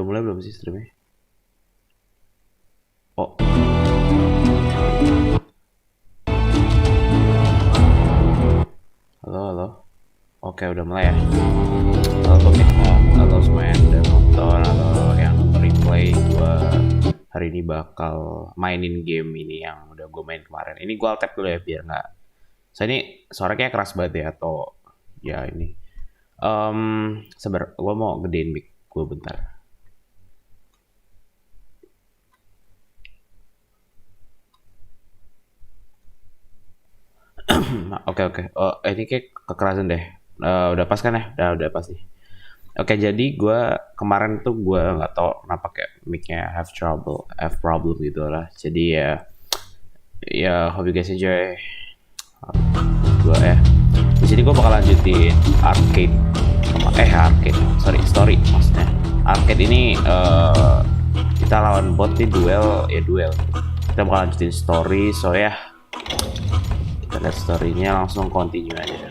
mulai belum sih streamnya? Oh. Halo. Oke, udah mulai ya. Halo semua yang udah nonton atau yang replay. Gue hari ini bakal mainin game ini yang udah gue main kemarin. Ini gue alt-tab dulu ya biar nggak. Saya ini suaranya kayak keras banget ya atau ya ini. Sabar, gue mau gedein mic gue bentar. Oke. Ini kayak kekerasan deh. Udah pas kan ya? Udah pas nih. Oke, jadi gue kemarin tuh gue nggak tahu kenapa kayak mic-nya have problem gitu lah. Jadi ya hope you guys enjoy. Gue di sini gue bakal lanjutin story maksudnya. Arcade ini kita lawan bot di duel. Kita bakal lanjutin story, so ya. Kita lihat story-nya langsung continue aja.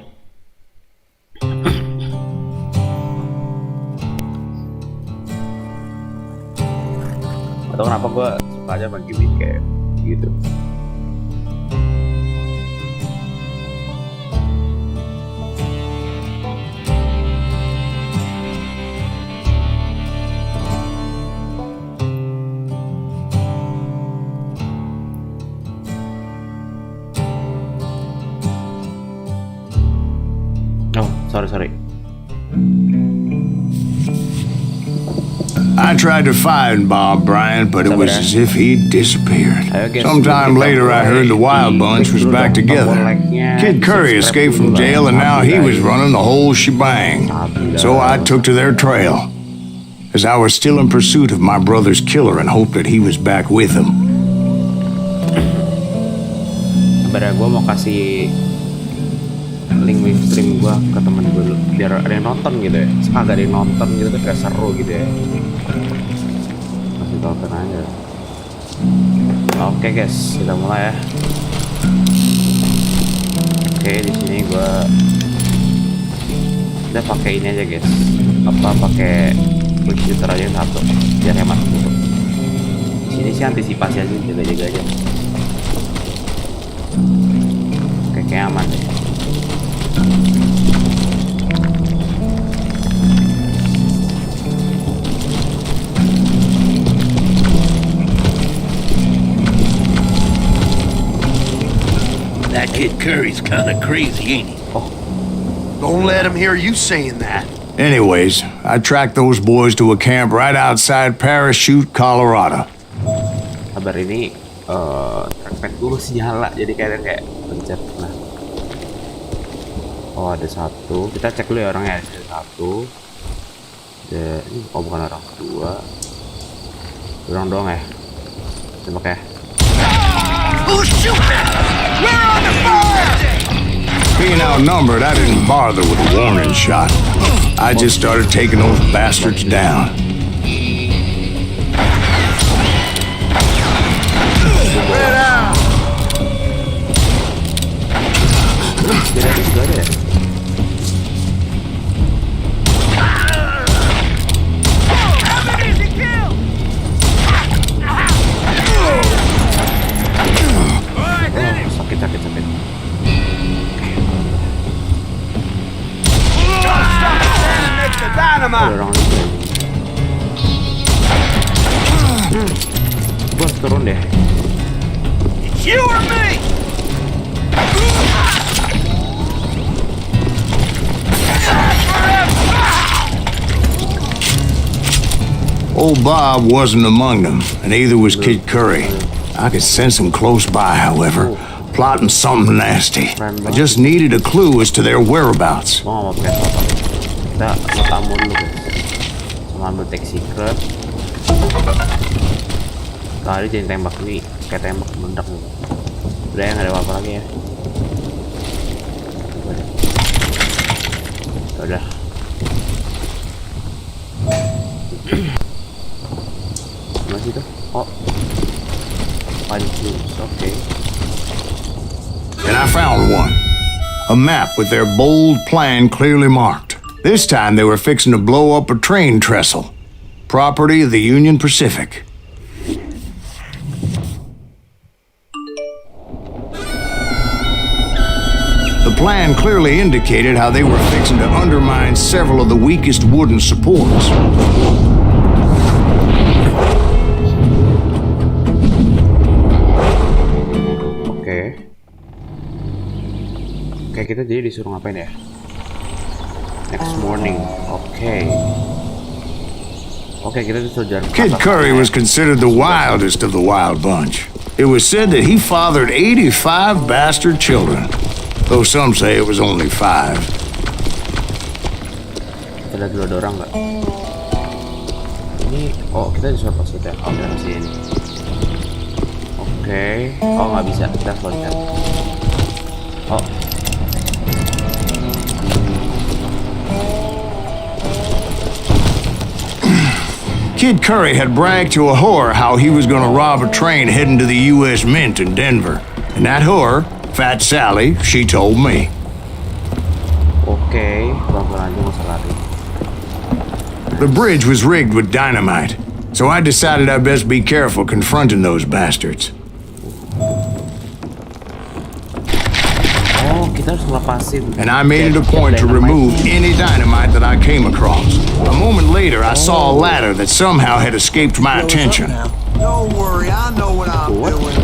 Atau kenapa gue suka aja sama game kayak gitu. Sorry. I tried to find Bob Bryant, but it was as if he'd disappeared. Sometime later, I heard the Wild Bunch was back together. Kid Curry escaped from jail, and now he was running the whole shebang. So I took to their trail, as I was still in pursuit of my brother's killer and hoped that he was back with him. Gue mau kasih link stream gue ke temen gue dulu biar ada yang nonton gitu ya. Sekagak ada yang nonton gitu tuh kayak seru gitu ya. Masih tonton aja. Oke guys, kita mulai ya. Oke, di sini gue udah pakai ini aja guys. Pakai quick shooter aja satu biar hemat gitu. Di sini sih antisipasi aja, jaga-jaga aja. Oke, kayak aman deh. That kid Curry's kinda crazy, ain't he? Oh. Don't let him hear you saying that. Anyways, I tracked those boys to a camp right outside Parachute, Colorado. Kabar ini trackpad gue masih nyala, jadi kayak pencet. Nah, oh ada satu, kita cek dulu ya orangnya. Ada satu, ini bukan orang, dua, orang doang ya. Tembak ya. Who's shooting? We're on the fire! Being outnumbered, I didn't bother with a warning shot. I just started taking those bastards down. Spread out! Sakit. Ada orang juga. Gua turun deh. You or me? Old Bob wasn't among them, and neither was Kid Curry. I could sense him close by, however, plotting something nasty. I just needed a clue as to their whereabouts. Kita ambil dulu guys. Sama ambil tech secret. Kali jadi tembak nih, kayak tembak meledak nih. Udah ya, nggak ada apa-apa lagi ya. Udah. Masih tuh. Oh. Okay. And I found one. A map with their bold plan clearly marked. This time they were fixing to blow up a train trestle. property of the Union Pacific. The plan clearly indicated how they were fixing to undermine several of the weakest wooden supports. Oke, kita jadi disuruh ngapain ya? Next morning. Oke, kita disuruh jalan. Kid Curry was considered the wildest of the wild bunch. It was said that he fathered 85 bastard children, though some say it was only 5. Kita lihat dulu ada orang nggak? Ini, kita disuruh pas kita. Udah masih ini. Oke. Nggak bisa. Kita harus loncat. Kid Curry had bragged to a whore how he was going to rob a train heading to the U.S. Mint in Denver. And that whore, Fat Sally, she told me. Oke, pelan-pelan aja nggak usah lari. The bridge was rigged with dynamite, so I decided I'd best be careful confronting those bastards. Kita harus ngelepasin. And I made it a point to remove any dynamite that I came across. A moment later, I saw a ladder that somehow had escaped my attention. Don't worry, I know what I'm doing.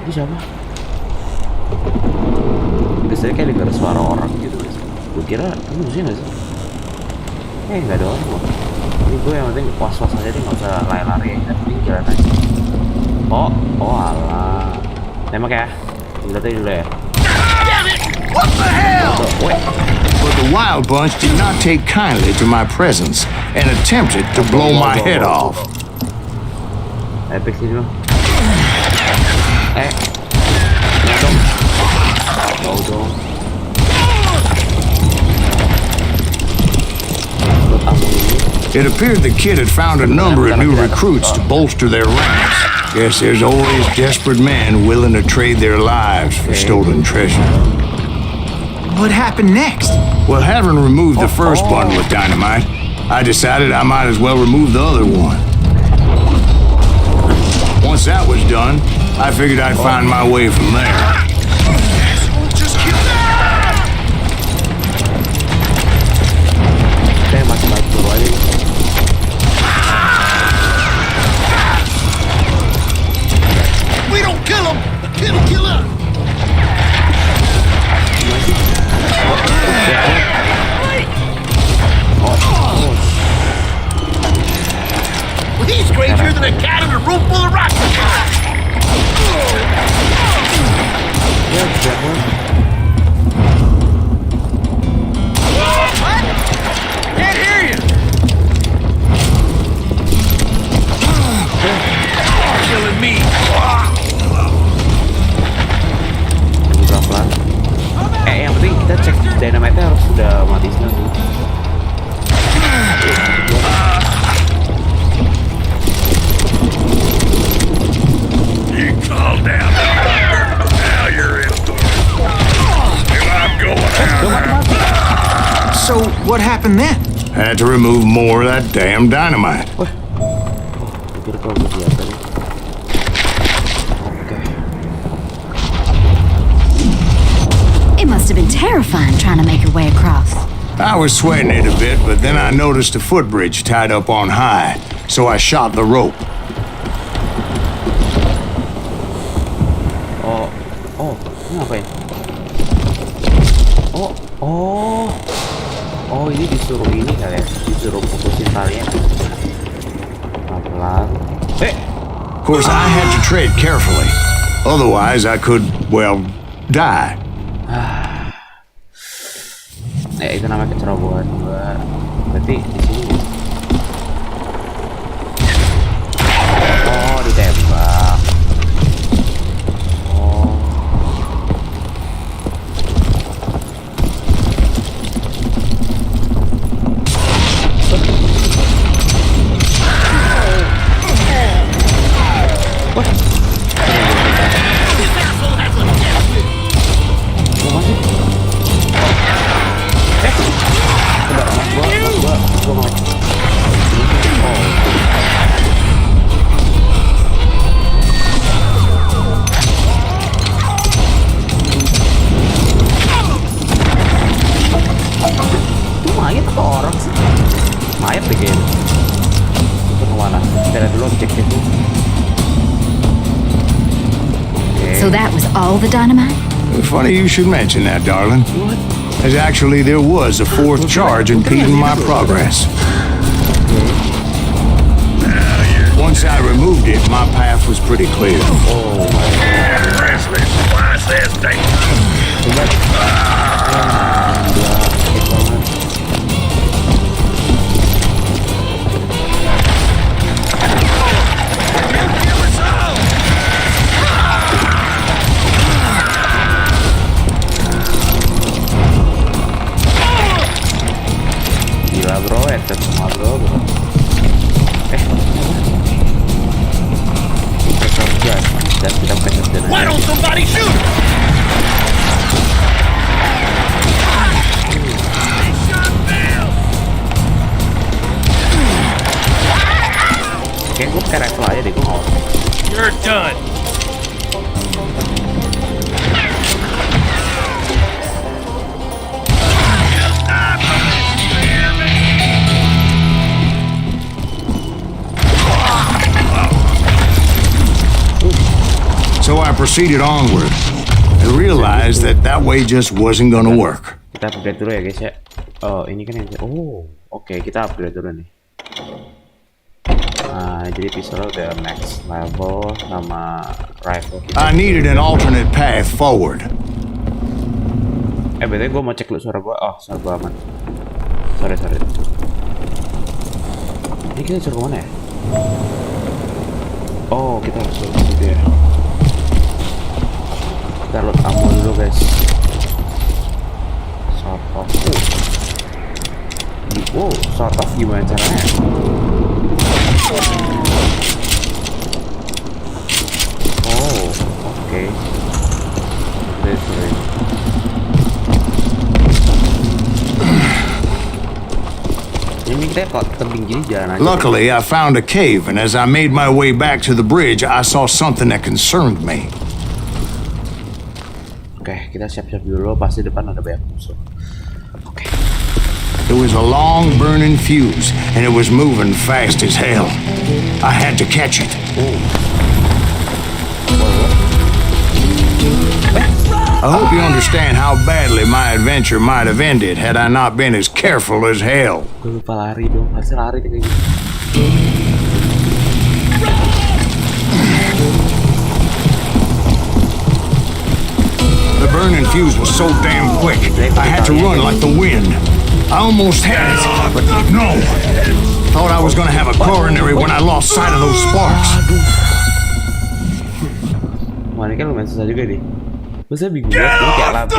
Itu siapa? Biasanya kayak dengar suara orang gitu. Gue kira ini musuhnya nggak sih? Nggak ada orang loh. Ini gue yang penting was-was aja deh, nggak usah lari-lari. Yang penting jalan aja. Alah. Tembak ya. What the hell? But the wild bunch did not take kindly to my presence and attempted to blow my head off. Epic sih lo. Dong. It appeared the kid had found a number of new recruits to bolster their ranks. Guess there's always desperate men willing to trade their lives for stolen treasure. What happened next? Well, having removed the first bundle of dynamite, I decided I might as well remove the other one. Once that was done, I figured I'd find my way from there. Just kill that! We don't kill him! The kid will kill us! Well, he's crazier than a cat in a room full of rocks! What? Can't hear you! Killing me! Pelan-pelan. Yang penting kita cek dynamite-nya harus sudah mati semua tuh. You calm down. Now you're in. And I'm going out. So, what happened then? Had to remove more of that damn dynamite. Pikir kalau gue siap tadi. It must have been terrifying trying to make your way across. I was sweating it a bit, but then I noticed a footbridge tied up on high, so I shot the rope. Ini ngapain? Ini disuruh ini kali ya, disuruh putusin talinya. Pelan-pelan. Of course, I had to tread carefully. Otherwise, I could, well, die. Itu namanya kecerobohan gua. Berarti di sini. Ditembak. Gua stole the dynamite? Funny you should mention that, darling. As actually there was a fourth charge impeding my progress. Once I removed it, my path was pretty clear. Watch this thing. Gila bro, headset semua bro. Dan kita pakai shotgun Why aja. don't somebody shoot? Oke, gue pakai rifle aja deh, gue mau. You're done. So I proceeded onward and realized that that way just wasn't gonna work. Kita upgrade dulu ya guys ya. Oh ini kan yang oke, kita upgrade dulu nih. Nah, jadi pistol udah max level sama rifle kita. I needed an alternate path forward. BTW gue mau cek dulu suara gue. Oh, suara gue aman. Sorry. Ini kita suruh kemana ya? Oh, kita harus suruh ke situ ya. Kita load ammo dulu guys. Sort off. Sort off gimana caranya? Oke. Sorry. Ini kita kok tebing gini jalan aja. Luckily, I found a cave, and as I made my way back to the bridge, I saw something that concerned me. Oke, kita siap-siap dulu. Pasti depan ada banyak musuh. Oke. It was a long burning fuse, and it was moving fast as hell. I had to catch it. I hope you understand how badly my adventure might have ended had I not been as careful as hell. Gue lupa lari dong. Harusnya lari kayak gitu. The burning fuse was so damn quick, I had to run like the wind. I almost had it, but no. Thought I was gonna have a coronary when I lost sight of those sparks. Wah, ini kan lumayan susah juga nih. Terus saya bingung banget, ini kayak lab.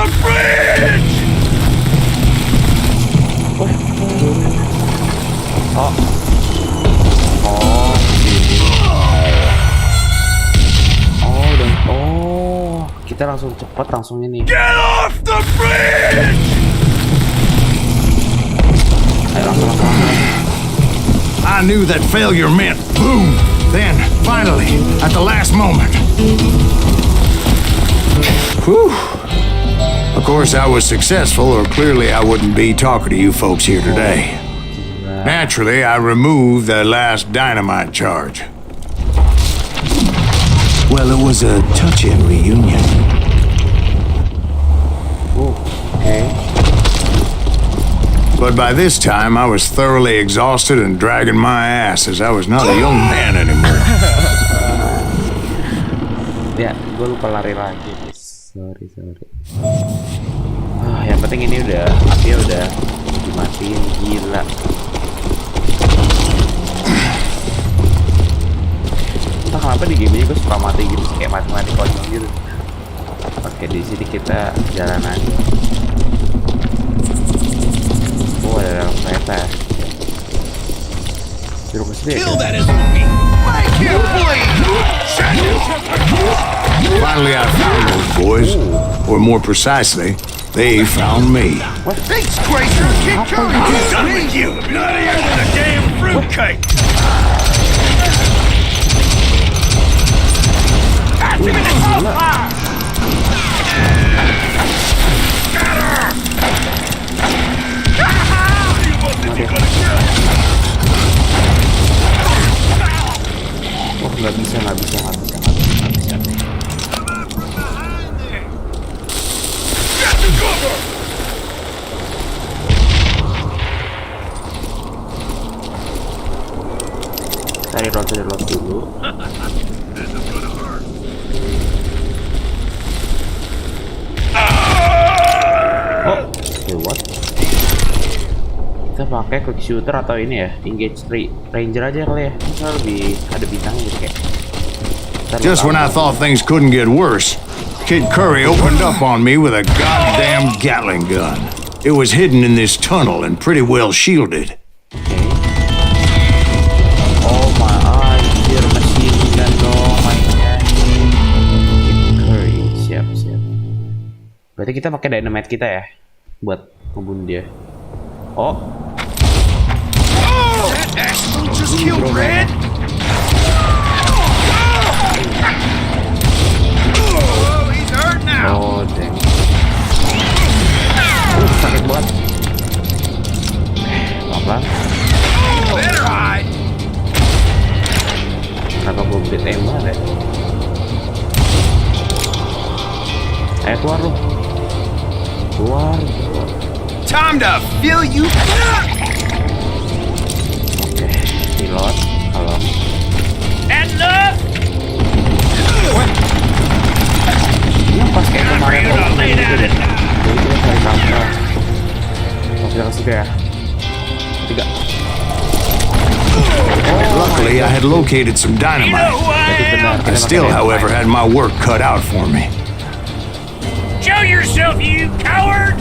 Kita langsung cepet langsung ini. Get off the bridge! Ayo langsung. I knew that failure meant boom. Then, finally, at the last moment. Whew. Of course, I was successful, or clearly I wouldn't be talking to you folks here today. Naturally, I removed the last dynamite charge. Well, it was a touching reunion. Okay. But by this time, I was thoroughly exhausted and dragging my ass as I was not a young man anymore. Ya, gue lupa lari lagi. Sorry. Yang penting ini udah apinya udah dimatiin, gila. Entah kenapa di game ini gue suka mati gitu, kayak mati konyol gitu. Oke, di sini kita jalan aja. Oh, ada dalam kereta. Suruh ke sini. Kill that SOB! Make him bleed! Finally, I found those boys, or more precisely, they found me. Thanks, Gracer! Kid Curry! I'm done with you! Bloodier than a damn fruitcake! Pass him in the crossfire! Got her! You wasn't gonna kill her! Oh, nggak bisa. kita pakai quick shooter atau ini ya, engage ranger aja kali ya. Kita lebih ada bintangnya gitu kayak. Just when I thought things couldn't get worse, Kid Curry opened up on me with a goddamn Gatling gun. It was hidden in this tunnel and pretty well shielded. Oh my, anjir, machine gun dong mainnya. Kid Curry, siap. Berarti kita pakai dynamite kita ya, buat ngebunuh dia. Oh. That asshole just killed Red. Oh, he's hurt now. Oh, dang. Sakit banget. Pelan-pelan. Better hide. Kenapa gue beli tembak ya? Ayo keluar lu. Keluar. Time to fill you. Oke, reload. Halo. Enough. Ini pas kayak kemarin gitu deh. Jadi kita cari kamera. Kita kasih ya. 3. Luckily, I had located some dynamite. I still, however, had my work cut out for me. Show yourself, you coward!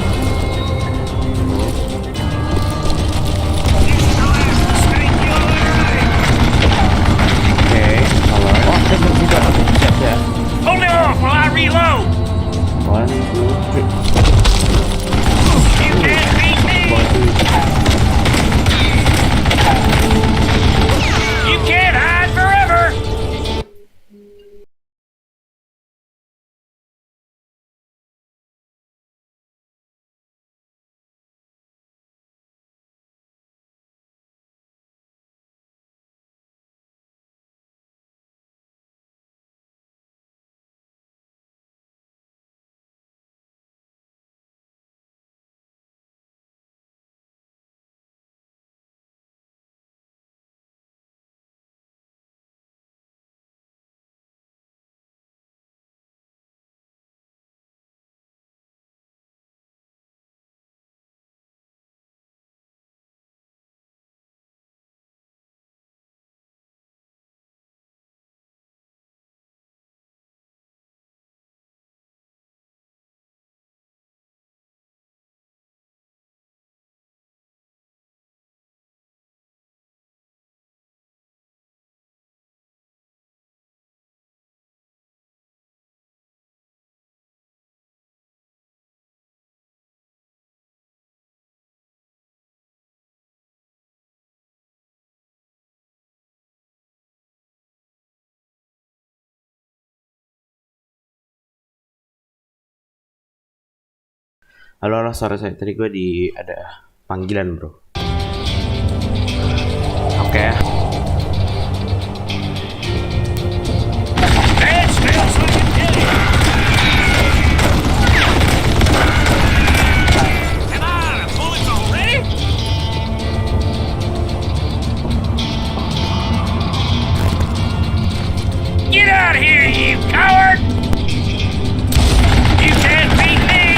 Oke, halo. Oh, kita juga siap ya. Hold it off while I reload! 1, 2, 3. You can't beat me! You can't hide forever! Halo, sorry saya tadi gue ada panggilan bro. Oke. Stand still so you can kill you! Come on, bullets already? Get out of here, you coward! You can't beat me!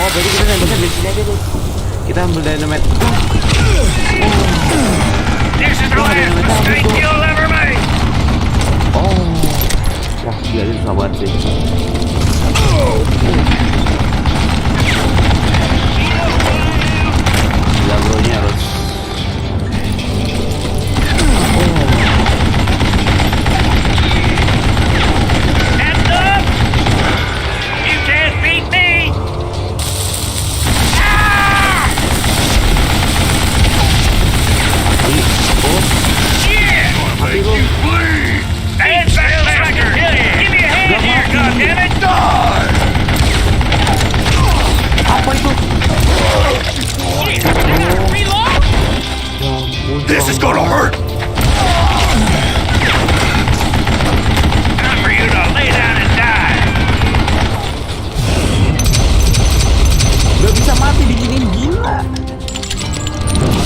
berarti kita nembaknya dari sini aja deh. Kita ambil dynamite. This is the last mistake you'll ever make. Oh, wah gila ini susah banget sih. Gila bro, ini harus. Hands up! You can't beat me! Ah! Yeah! Make you bleed! Hands back so I can kill you! Give me a hand here, goddammit! Die! Apa itu? Reload! This is gonna hurt! Time for you to lay down and die! Gak bisa mati diginiin, gila.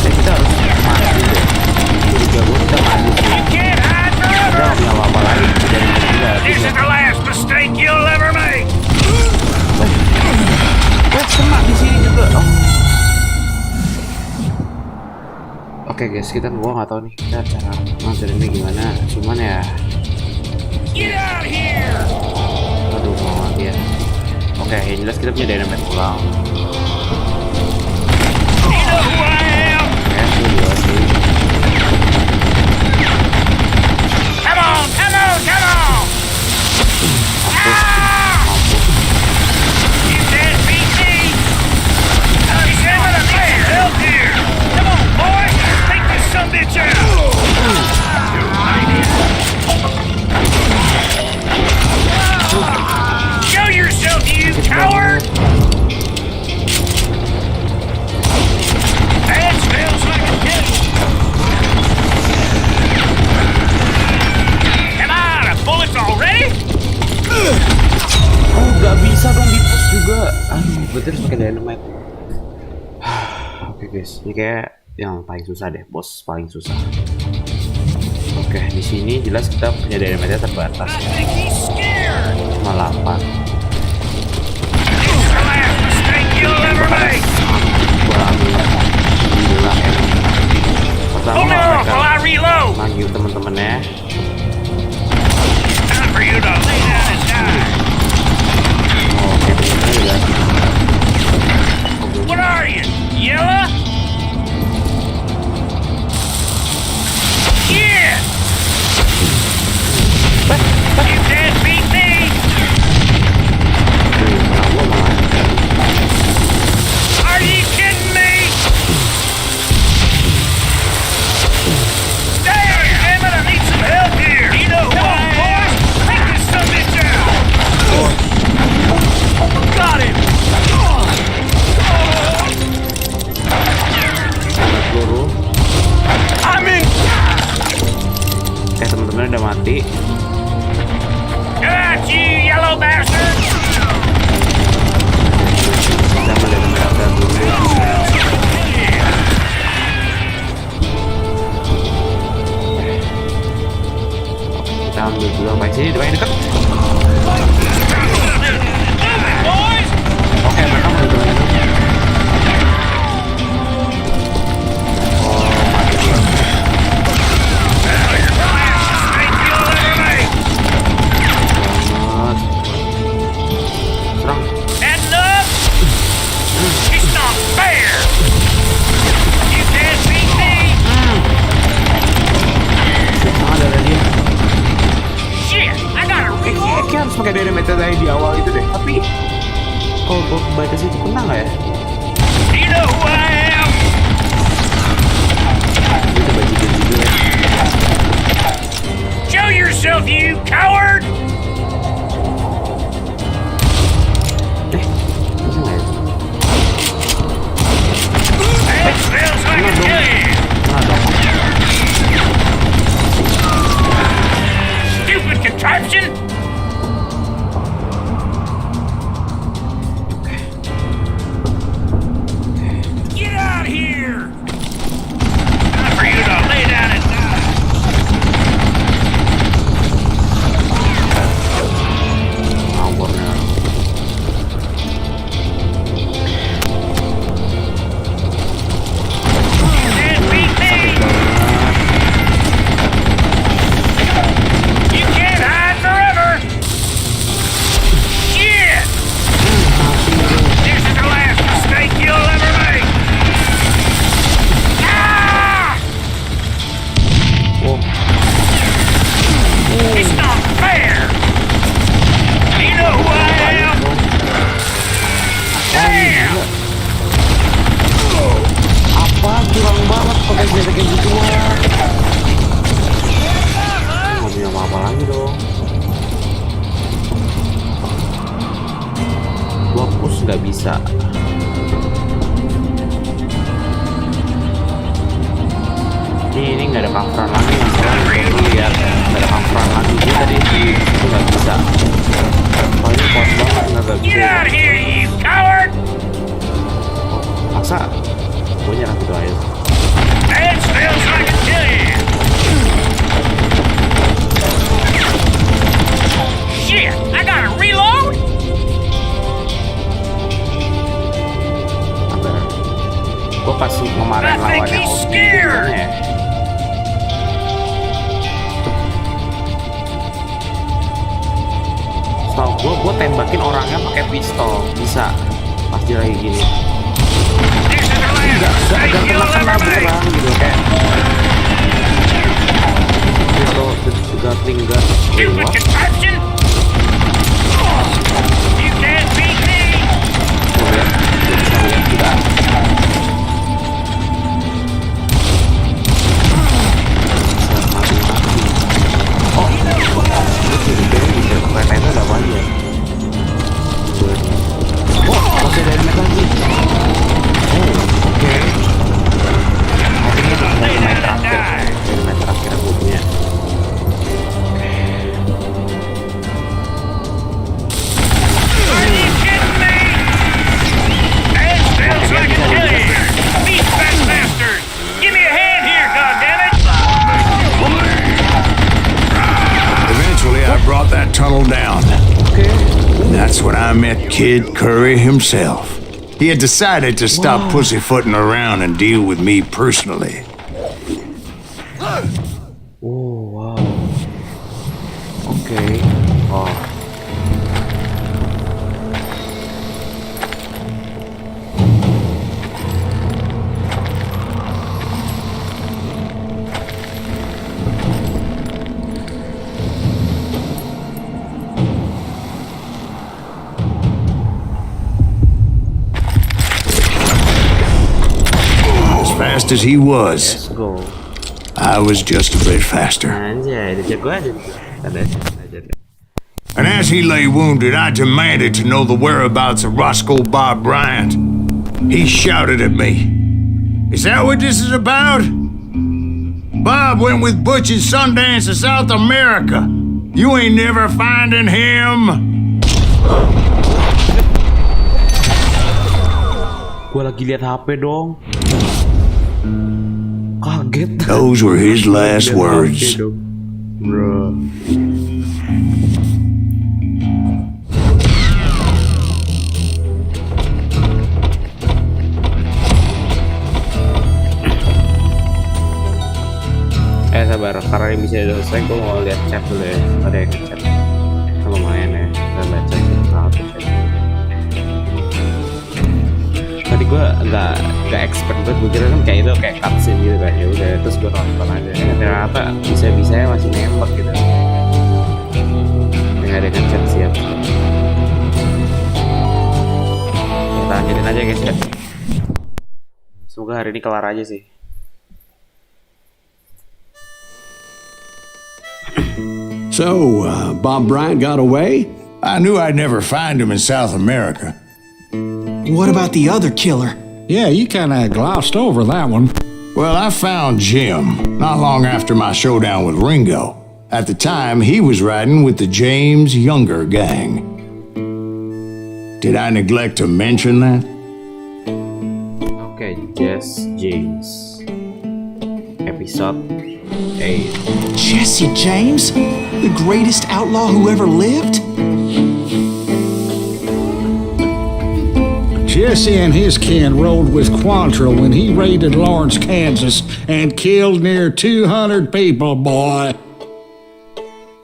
Kita harus mati deh. Jadi gabung kita mati sih. You can't hide Kita forever! gak punya apa-apa lagi dari kita. This is the last mistake you'll ever make! Kena di sini juga. Oh. Oke guys, gua nggak tahu nih kita cara ngancurinnya gimana. Cuman ya, Get out here! aduh mau mati ya. Oke, yang jelas kita punya dynamite pulang. You know who I am! Ya, itu dia sih. Come on, come on, come on! You can't beat me! I'm gonna need some help here! Come on, boys! Take this sumbitch out! Show yourself, you coward! That smells like a kill! Am I out of bullets already? Oh, nggak bisa dong di push juga. Aduh, berarti harus pakai dynamite. Oke guys, ini kayak yang paling susah deh, bos paling susah. Oke, di sini jelas kita punya dynamite terbatas I ya. think he's scared! Cuma 8. This is the last mistake you'll ever make! Gua ambil gila ya. Pertama Hold off mereka while I reload! manggil temen-temennya. Time for you to lay down and die! Oke, temen-temennya udah. What are you, yellow? Yeah! You can't beat me! Gua malah. Are you kidding me? Damn it, I need some help here! You know who I am? Boys, take this sumbitch out! Got him! Peluru. I'm in! Oke, temen-temennya udah mati. Got you, yellow bastard! Kita ambil dynamite dulu. Kita ambil dulu sampai sini, paling deket. Boys! Oke, mereka mau itu. Oh, mati dia. Mistake you'll ever make! Banget. Serang. Heads up! It's not fair! You can't beat me! Serang ada dia. Shit! I gotta reload! Kayak harus pakai dynamite tadi di awal itu deh. Tapi kalau gua kembali ke situ kena nggak ya? You know who I am! Kita bajingan juga ya. Show yourself, you coward! Bisa nggak ya? That smells like a kill you! Kena dong. Stupid contraption! Get out here! Time for you to lay down and die! Ngawurnya. bisa. Ini nggak ada coveran lagi, masalahnya gue lihat nggak ada coveran lagi. Dia tadi itu nggak bisa. Oh ini pos banget, nggak bisa. Get out of here, you coward! Masa gue nyerah gitu aja. That smells like a kill you! Shit! I gotta reload? Gue pas kemarin lawan yang OP gimana ya? Setahu gue tembakin orangnya pakai pistol bisa pas dia lagi gini. Gak kena berang gitu kayak. Gitu, Gunslinger. Stupid contraption! You can't beat me! Tuh lihat, dia bisa lihat juga. Oh, bisa keretanya udah banyak. Oh, masih dari metal lagi. Oh, oke. Ini dari main terakhir aku punya. Are you kidding me? That smells like a kill you! Beat that bastard! Give me a hand here, goddammit! Eventually, I brought that tunnel down. That's when I met Kid Curry himself. He had decided to stop pussyfooting around and deal with me personally. Oh, wow. Oke. Oh. Fast as he was, Let's go. I was just a bit faster. Anjay, udah jago aja. Ada aja deh. And as he lay wounded, I demanded to know the whereabouts of Roscoe Bob Bryant. He shouted at me, "Is that what this is about? Bob went with Butch and Sundance to South America. You ain't never finding him." Gue lagi lihat HP dong. Kaget. Those were his last Lihat words. HP dong. Bro. Sabar, karena ini bisa selesai, gue mau lihat chat dulu ya. Ada yang chat. Lumayan ya, kita baca satu chat. Tadi gue nggak expert banget, gue kira kan kayak itu kayak cutscene gitu kan, ya udah terus gue nonton aja. Ternyata bisa-bisanya masih nembak gitu. Nggak ada yang chat siap. Kita lanjutin aja guys ya. Semoga hari ini kelar aja sih. So, Bob Bryant got away? I knew I'd never find him in South America. What about the other killer? Yeah, you kind of glossed over that one. Well, I found Jim not long after my showdown with Ringo. At the time, he was riding with the James Younger gang. Did I neglect to mention that? Oke, Jess James. Episode 8. Jesse James? The greatest outlaw who ever lived? Jesse and his kin rode with Quantrill when he raided Lawrence, Kansas, and killed near 200 people, boy.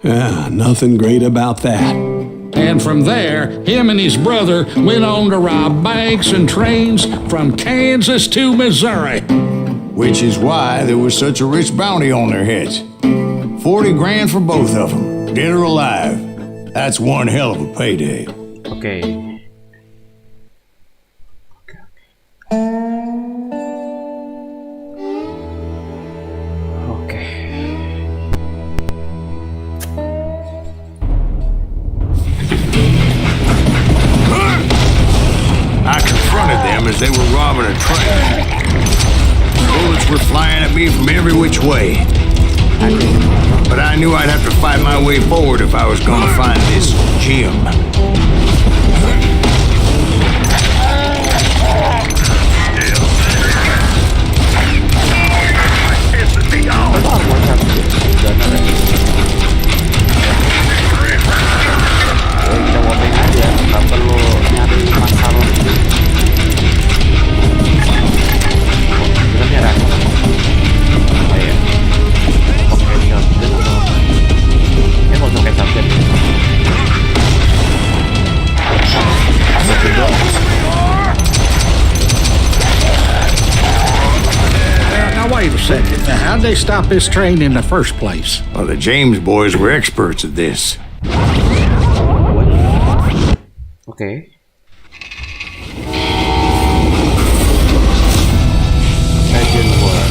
Nothing great about that. And from there, him and his brother went on to rob banks and trains from Kansas to Missouri. Which is why there was such a rich bounty on their heads. 40 grand for both of them, dead or alive. That's one hell of a payday. Oke. Oke. as they were robbing a train. Bullets were flying at me from every which way. But I knew I'd have to fight my way forward if I was going to find this gem. Kita wobeng aja, nggak perlu nyari masalah. Kita nyerah. Oh ya. Oke, shotgun atau apa? Nggak usah kayak shotgun. Now, wait a second. How'd they stop this train in the first place? Well, the James boys were experts at this. Oke. Legend War.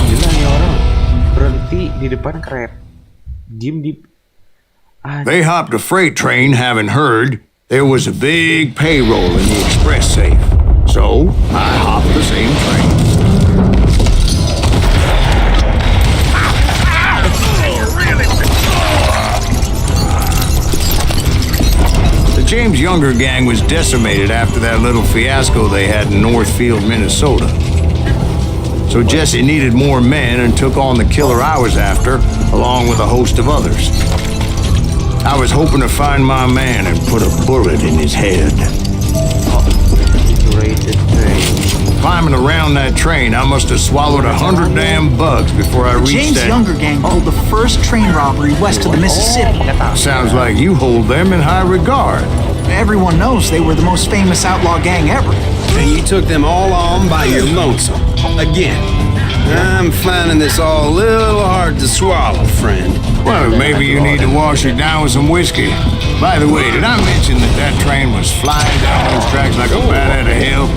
Gila nih orang berhenti di depan kereta. Diem di. They hopped a freight train, having heard there was a big payroll in the express safe. So I hopped the same train. The James Younger gang was decimated after that little fiasco they had in Northfield, Minnesota. So Jesse needed more men and took on the killer I was after, along with a host of others. I was hoping to find my man and put a bullet in his head. Climbing around that train, I must have swallowed 100 damn bugs before I reached James that. Younger gang pulled the first train robbery west of the Mississippi. Sounds like you hold them in high regard. Everyone knows they were the most famous outlaw gang ever. And you took them all on by your lonesome. Again. I'm finding this all a little hard to swallow, friend. Well, maybe you need to wash it down with some whiskey. By the way, did I mention that that train was flying down those tracks like a bat out of hell?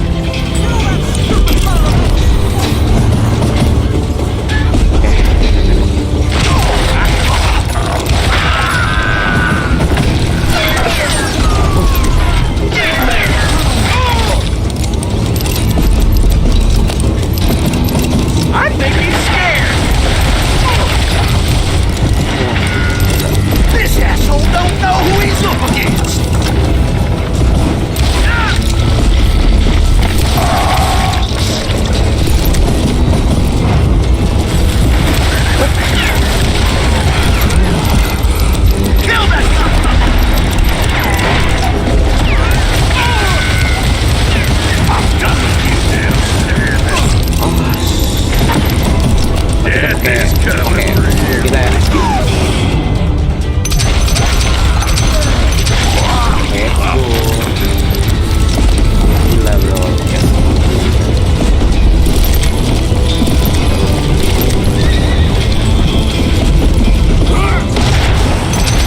I think he's scared. This asshole don't know who he's up against. Kill that I'm done with you now. Death is coming for you. Kita ya. Gila bro.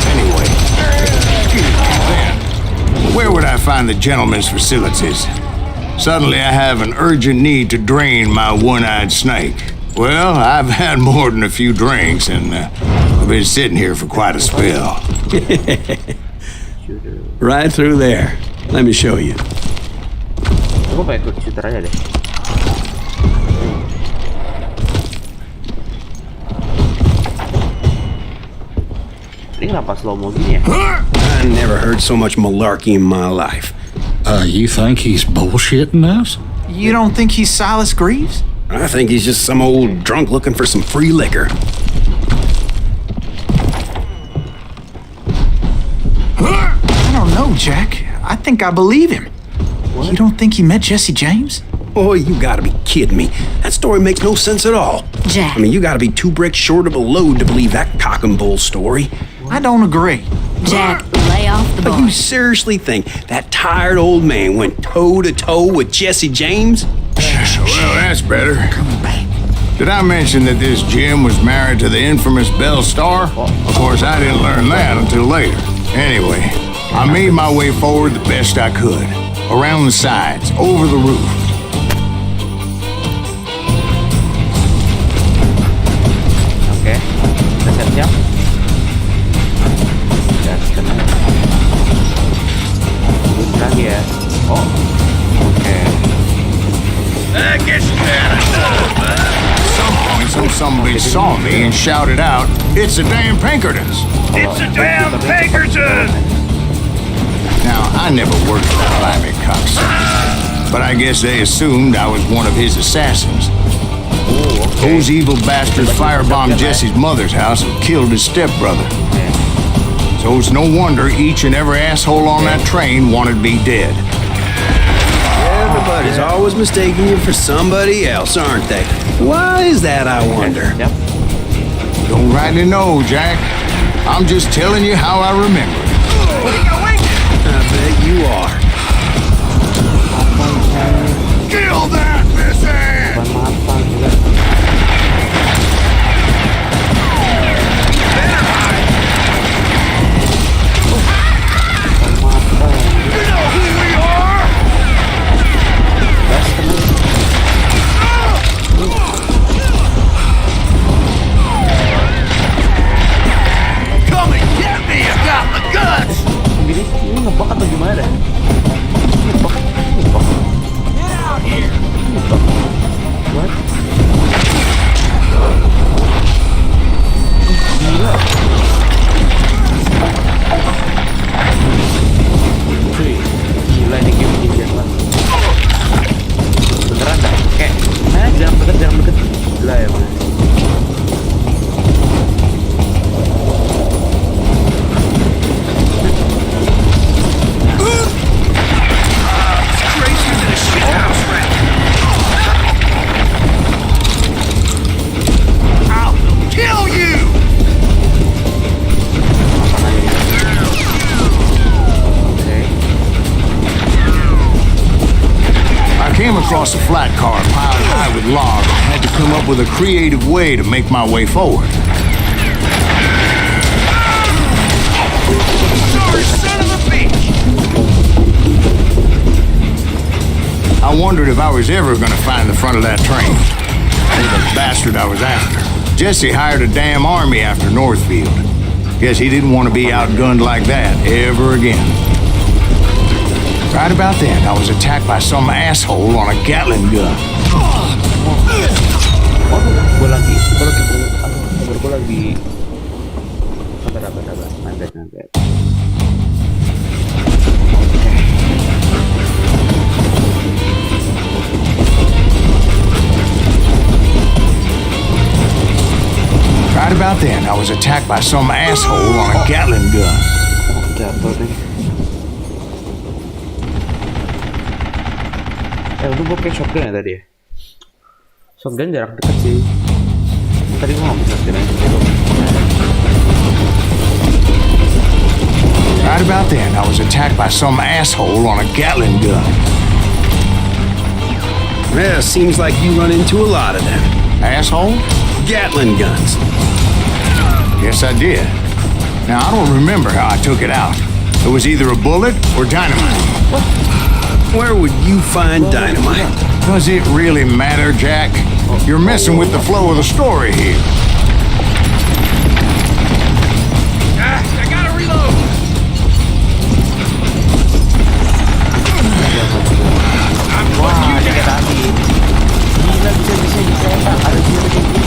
Anyway, where would I find the gentleman's facilities? Suddenly I have an urgent need to drain my one-eyed snake. Well, I've had more than a few drinks, and I've been sitting here for quite a spell. Right through there. Let me show you. Gue pengen ikut shooter aja deh. Ini kenapa slow mo gini ya? I never heard so much malarkey in my life. You think he's bullshitting us? You don't think he's Silas Greaves? I think he's just some old drunk looking for some free liquor. I don't know, Jack. I think I believe him. You don't think he met Jesse James? Boy, you gotta be kidding me. That story makes no sense at all. Jack. I mean, you gotta be 2 bricks short of a load to believe that cock and bull story. I don't agree. Jack, lay off the But bar. you seriously think that tired old man went toe-to-toe with Jesse James? Well, that's better. Did I mention that this Jim was married to the infamous Belle Starr? Of course, I didn't learn that until later. Anyway, I made my way forward the best I could. Around the sides, over the roof. Oke, kita siap-siap. some bitch saw me and shouted out, "It's the damn Pinkertons!" It's a damn Pinkerton! Now, I never worked for that limey cocksucker, but I guess they assumed I was one of his assassins. Those evil bastards firebombed Jesse's mother's house and killed his stepbrother. So it's no wonder each and every asshole on that train wanted me dead. Everybody's always mistaking you for somebody else, aren't they? Why is that, I wonder? Don't rightly know, Jack. I'm just telling you how I remember it. I bet you are. Kill that missing! Come and get me! I got the guts! Ini ngebak atau gimana dah? Ngebak. Get out here! What? Gila. Cuy, gila ini game ini banget. Beneran dah, kayak, jangan deket. Gila ya mas. Across a flat car piled high with logs, I had to come up with a creative way to make my way forward. Sorry, son of a bitch! I wondered if I was ever going to find the front of that train. Or the bastard I was after. Jesse hired a damn army after Northfield. Guess he didn't want to be outgunned like that ever again. Right about then, I was attacked by some asshole on a Gatling gun. Gue lagi. Sabar. Nanti. Right about then, I was attacked by some asshole on a Gatling gun. Jatuh deh. Udah gue pakai shotgun ya tadi ya. Shotgun jarak dekat sih. Tadi gue nggak bisa shotgun aja. Right about then, I was attacked by some asshole on a Gatling gun. Well, seems like you run into a lot of them. Asshole? Gatling guns. Yes, I did. Now, I don't remember how I took it out. It was either a bullet or dynamite. Where would you find dynamite? Does it really matter, Jack? You're messing with the flow of the story here. I gotta reload! Wah, ada kayak tadi. Gila bisa ditembak. Ada dia kayak gitu.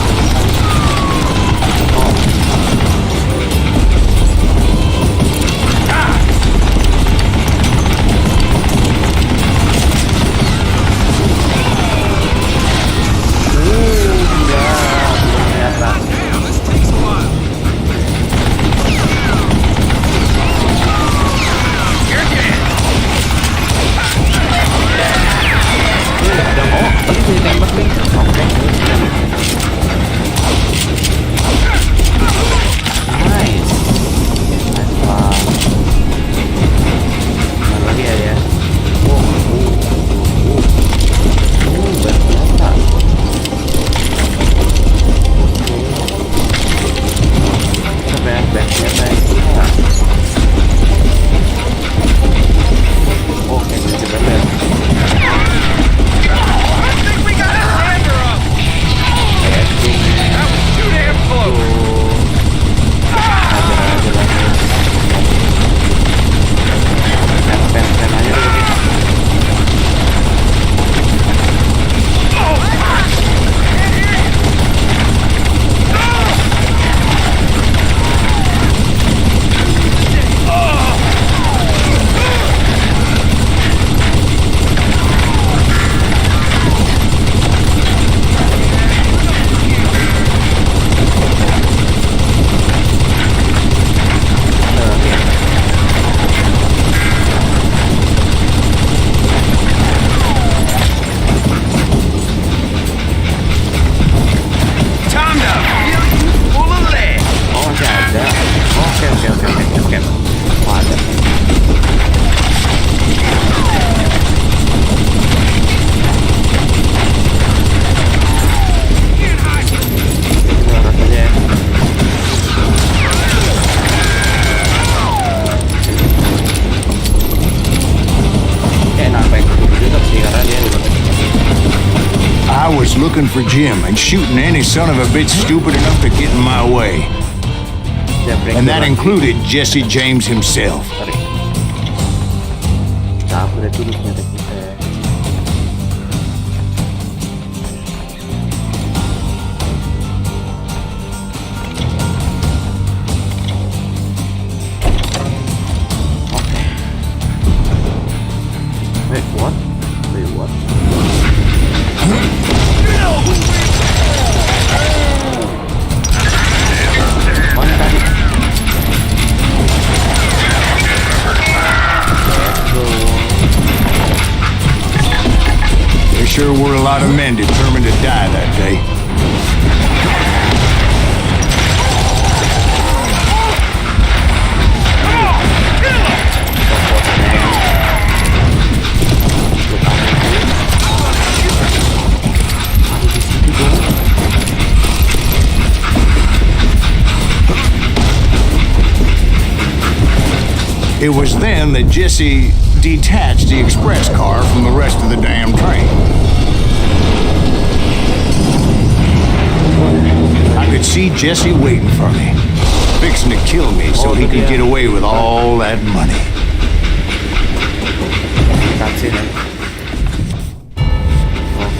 Ternyata looking for Jim and shooting any son of a bitch stupid enough to get in my way. And that included Jesse James himself. Wait, what? There sure were a lot of men determined to die that day. It was then that Jesse detached the express car from the rest of the damn train. I could see Jesse waiting for me, fixing to kill me so he could get away with all that money.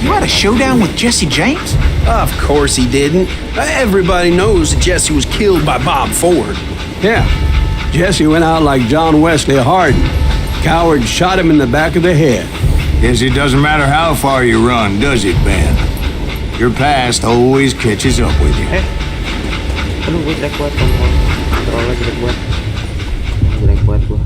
You had a showdown with Jesse James? Of course he didn't. Everybody knows that Jesse was killed by Bob Ford. Yeah. Jesse went out like John Wesley Hardin. Coward shot him in the back of the head. Guess it doesn't matter how far you run, does it, Ben? Your past always catches up with you. Aduh, gue jelek buat kontrolnya jelek buat gue.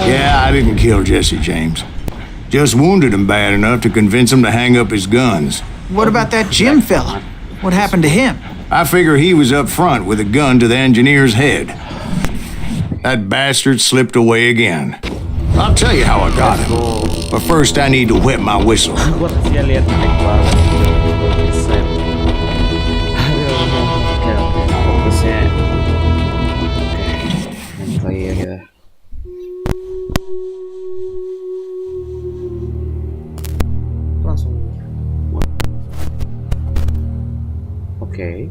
Yeah, I didn't kill Jesse James. Just wounded him bad enough to convince him to hang up his guns. What about that Jim fella? What happened to him? I figure he was up front with a gun to the engineer's head. That bastard slipped away again. I'll tell you how I got him. But first I need to wet my whistle. Gue kasihan lihat jelek banget. Fokusnya. Lanjut lagi ya kita. Langsung. Oke.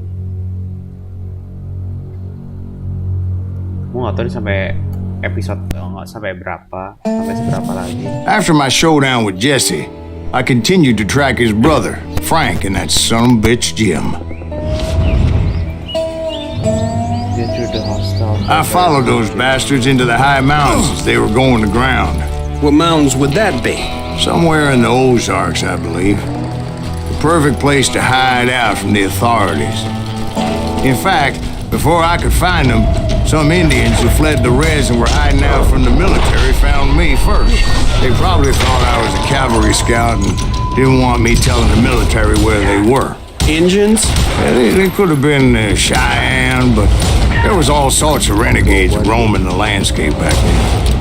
Gue nggak tahu nih sampai episode nggak sampai seberapa lagi. After my showdown with Jesse, I continued to track his brother, Frank, and that son of a bitch Jim. I followed those bastards into the high mountains as they were going to ground. What mountains would that be? Somewhere in the Ozarks, I believe. The perfect place to hide out from the authorities. In fact, before I could find them, some Indians who fled the res and were hiding out from the military found me first. They probably thought I was a cavalry scout and didn't want me telling the military where they were. Indians? Yeah, they could have been Cheyenne, but there was all sorts of renegades roaming the landscape back then.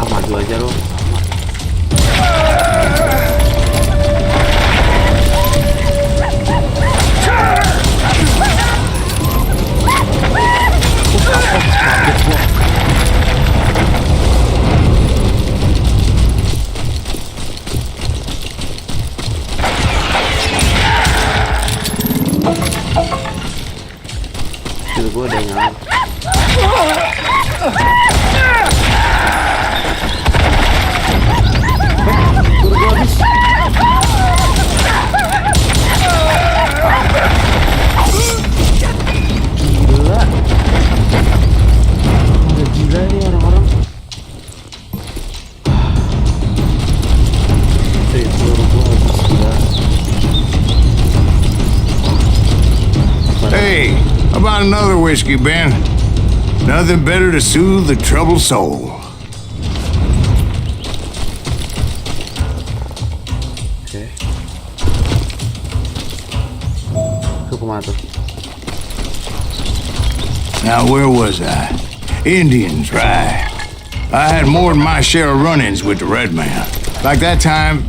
Maju aja lo. Itu gue udah nyala. Gila nih orang-orang. Hey, how about another whiskey, Ben? Nothing better to soothe the troubled soul. Oke. Itu kemana tuh? Now, where was I? Indians, right. I had more than my share of run-ins with the red man. Like that time,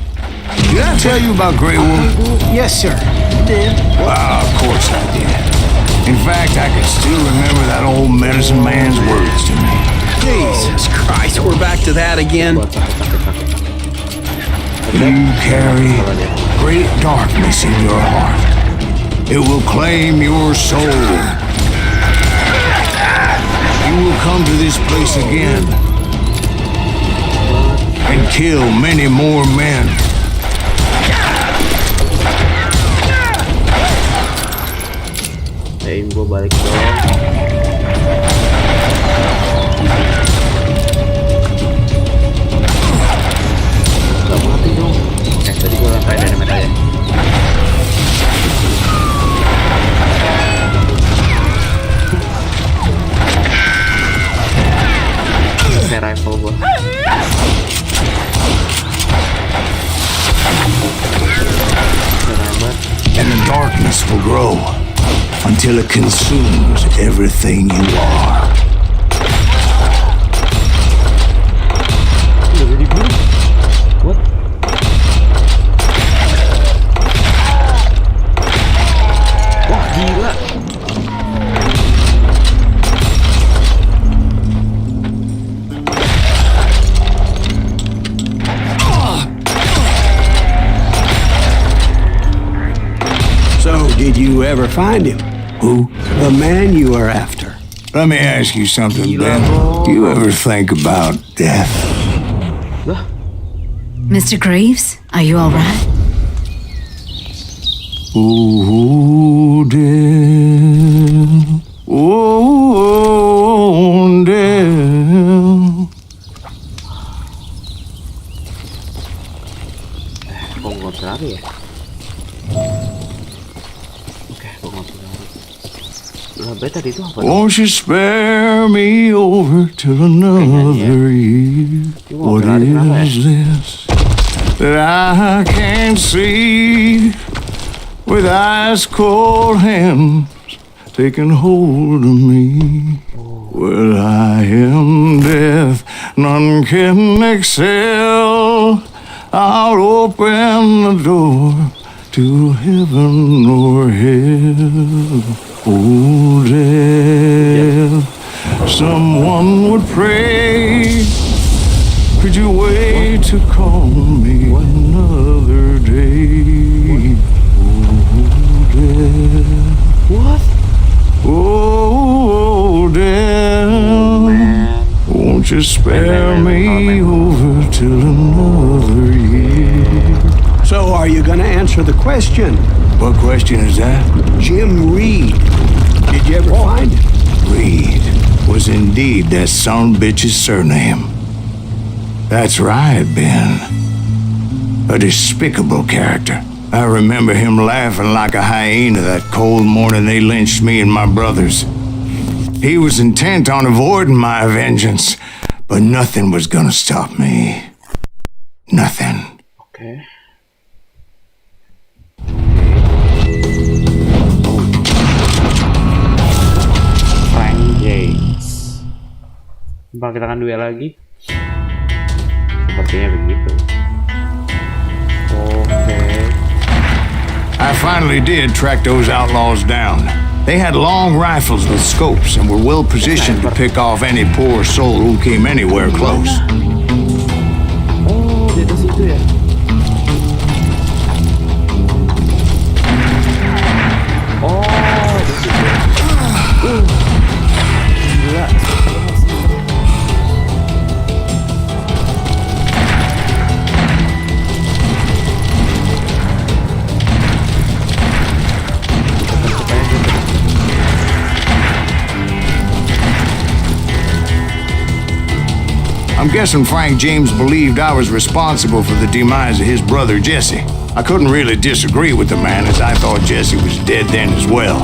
did I tell you about Grey Wolf? Yes, sir. You did. Well, of course I did. In fact, I can still remember that old medicine man's words to me. Jesus Christ, we're back to that again. You carry great darkness in your heart. It will claim your soul. You will come to this place again and kill many more men. Aim gue balik dong. Gak mati dong. Tadi gue rasain dynamite aja. Ini rifle gue. And the darkness will grow until it consumes everything you are. What? Wah, gila. So, did you ever find him? Who? The man you are after. Let me ask you something, Ben. Do you ever think about death? Mr. Greaves, are you all right? Oh, death. Oh, death. Kok nggak lari ya? Oke, kok nggak lari. Lah, tadi itu apa? Won't you spare me over till another year? What is this that I can't see with ice cold hands taking hold of me? Well, I am death, none can excel. I'll open the door to heaven or hell. Oh, death, someone would pray. Could you wait to call me another day? Oh, death. What? Oh, death. Won't you spare me over till another year? So, are you gonna answer the question? What question is that? Jim Reed. Did you ever find him? Reed was indeed that son of a bitch's surname. That's right, Ben. A despicable character. I remember him laughing like a hyena that cold morning they lynched me and my brothers. He was intent on avoiding my vengeance, but nothing was gonna stop me. Nothing. Oke. Frank James. Apa kita akan duel lagi? Sepertinya begitu. Oke. I finally did track those outlaws down. They had long rifles with scopes and were well positioned to pick off any poor soul who came anywhere close. Oh, di atas itu ya. Oh, di situ. Gila. I'm guessing Frank James believed I was responsible for the demise of his brother Jesse. I couldn't really disagree with the man, as I thought Jesse was dead then as well.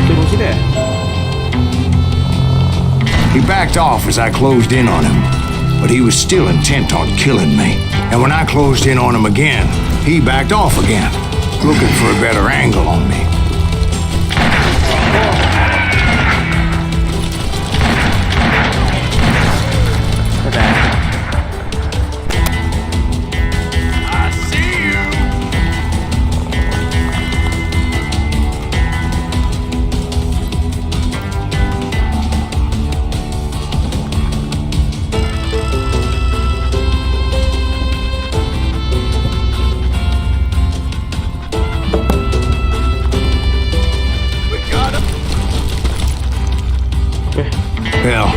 Tunggu sini ya. He backed off as I closed in on him. but he was still intent on killing me. And when I closed in on him again, he backed off again, looking for a better angle on me. Hell,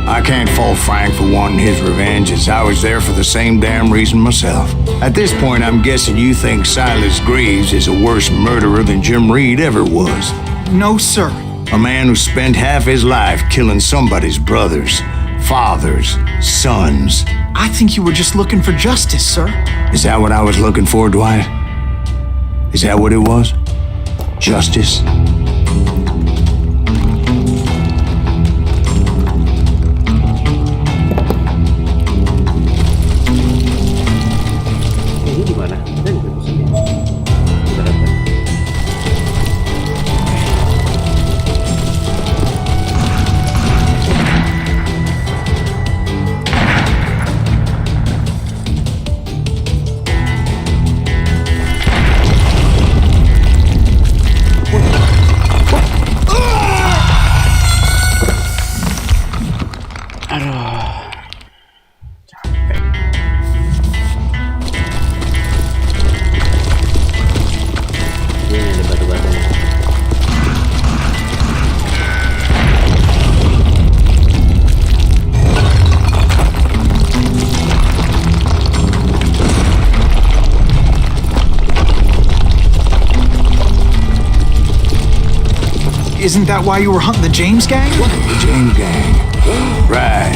I can't fault Frank for wanting his revenge, as I was there for the same damn reason myself. At this point, I'm guessing you think Silas Greaves is a worse murderer than Jim Reed ever was. No, sir. A man who spent half his life killing somebody's brothers, fathers, sons. I think you were just looking for justice, sir. Is that what I was looking for, Dwight? Is that what it was? Justice? Isn't that why you were hunting the James gang? The James gang. Right.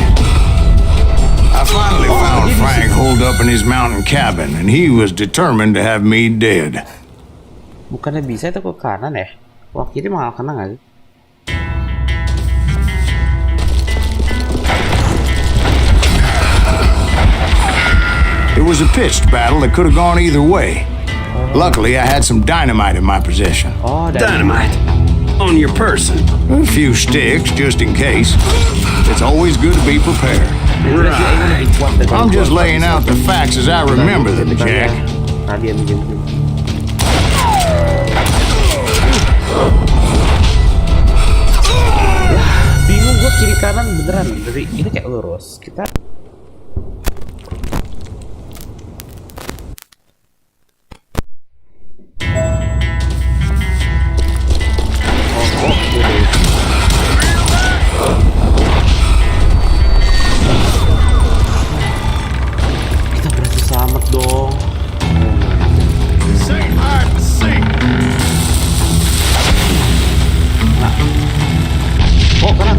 I finally found Frank holed up in his mountain cabin, and he was determined to have me dead. Bukannya bisa itu ke kanan ya? Wah, kiri malah kena nggak sih? It was a pitched battle that could have gone either way. Luckily, I had some dynamite in my possession. Oh, Dynamite? On your person? A few sticks, just in case. It's always good to be prepared. Right. I'm just laying out the facts as I remember them, Jack. Bingung gue kiri kanan beneran. Dari ini kayak lurus. Kita berhasil selamat dong. Oh, kena.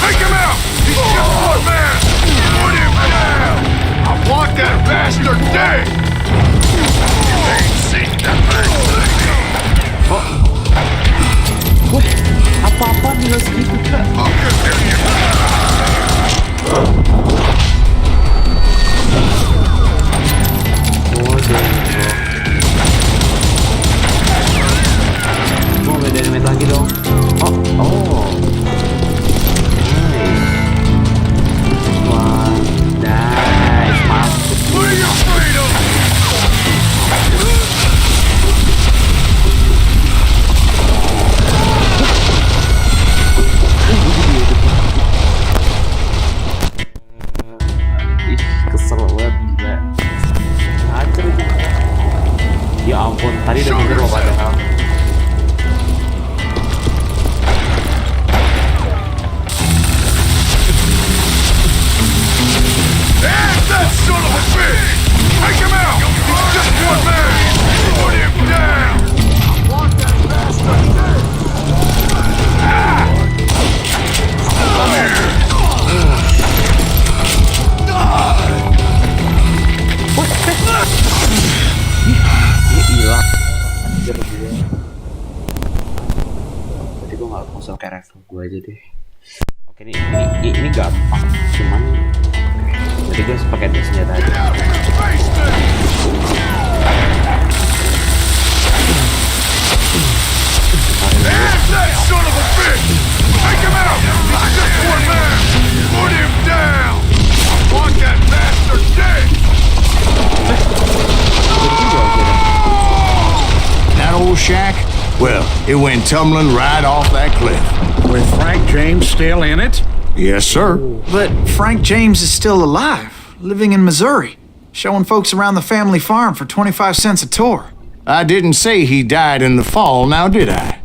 Take him out! He's just one man! Put him down! I want that bastard dead! You ain't seen the bastard! Wah, apa-apa tinggal segitu kak. I'll just give you Mau beda element lagi dong. Oh. Nice. Masuk. What are you afraid of? Ih, kesel banget gila. Hancur itu. Ya ampun, tadi udah bener loh padahal. That son of a bitch! Take him out! He's just one man! Put him down! I want that bastard dead! Come here! Ini hilang. Anjir gue. aja deh. Oke, ini gampang, cuman jadi gue pakai senjata aja. That son of a bitch! Take him out! He's just one man! Put him down! I want that bastard dead! That old shack? Well, it went tumbling right off that cliff. With Frank James still in it? Yes, sir. But Frank James is still alive, living in Missouri, showing folks around the family farm for 25 cents a tour. I didn't say he died in the fall, now did I?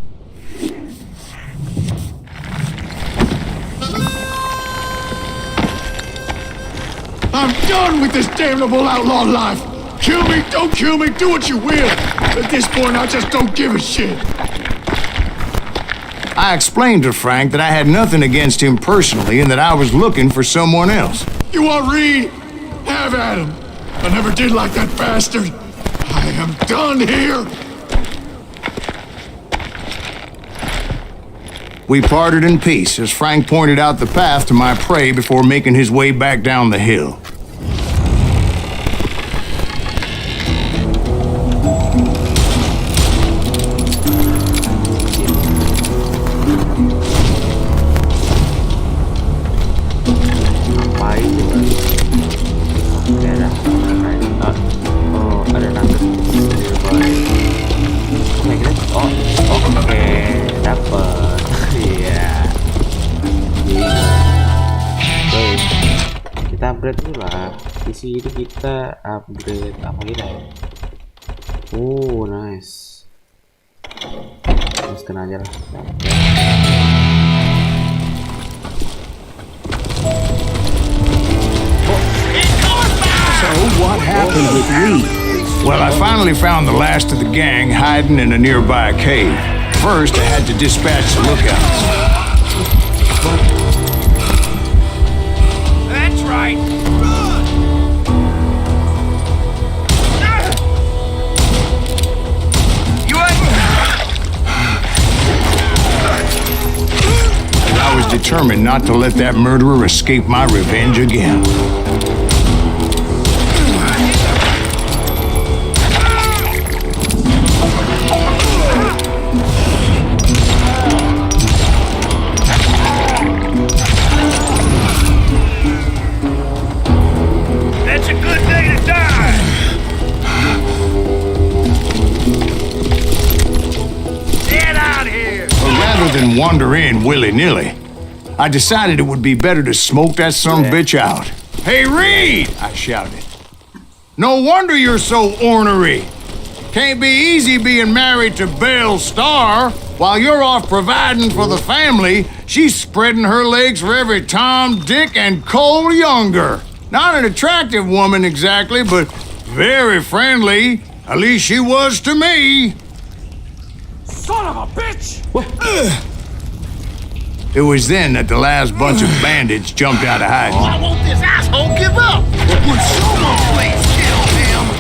I'm done with this damnable outlaw life! Kill me, don't kill me, do what you will! At this point, I just don't give a shit! I explained to Frank that I had nothing against him personally and that I was looking for someone else. You want Reed? Have at him! I never did like that bastard! I am done here! We parted in peace as Frank pointed out the path to my prey before making his way back down the hill. Upgrade dulu lah. Di sini kita upgrade apa kita ya? Oh, nice. Teruskan aja lah. So what happened with Reed? Well, I finally found the last of the gang hiding in a nearby cave. First, I had to dispatch the lookouts. That's right. I was determined not to let that murderer escape my revenge again. That's a good day to die. Get out of here. But rather than wander in willy-nilly, I decided it would be better to smoke that son-of-a-bitch out. Hey, Reed! I shouted. No wonder you're so ornery. Can't be easy being married to Belle Starr. While you're off providing for the family, she's spreading her legs for every Tom, Dick, and Cole Younger. Not an attractive woman exactly, but very friendly. At least she was to me. Son of a bitch! It was then that the last bunch of bandits jumped out of hiding. Why won't this asshole give up? Would someone please kill him?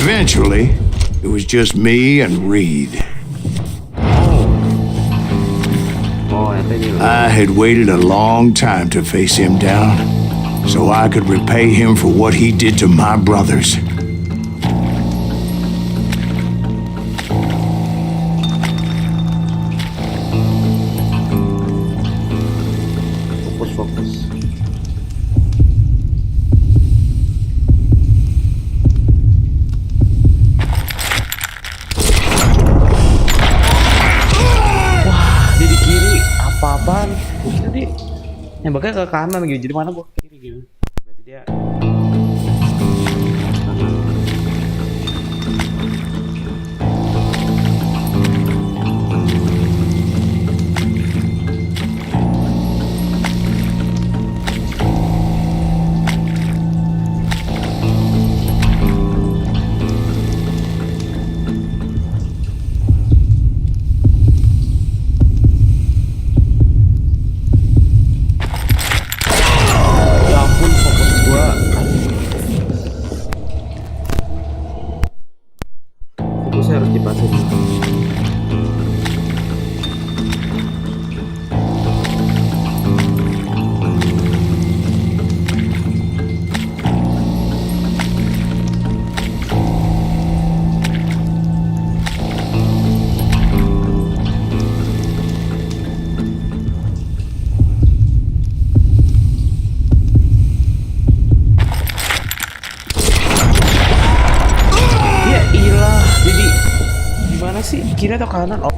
Eventually, it was just me and Reed. I had waited a long time to face him down, so I could repay him for what he did to my brothers. Fokus. Apa-apaan? Gue kira dia nembaknya ke kanan gitu. Jadi mana gue kiri gitu. Berarti dia harus dipasang. Sih kiri atau kanan? Oh.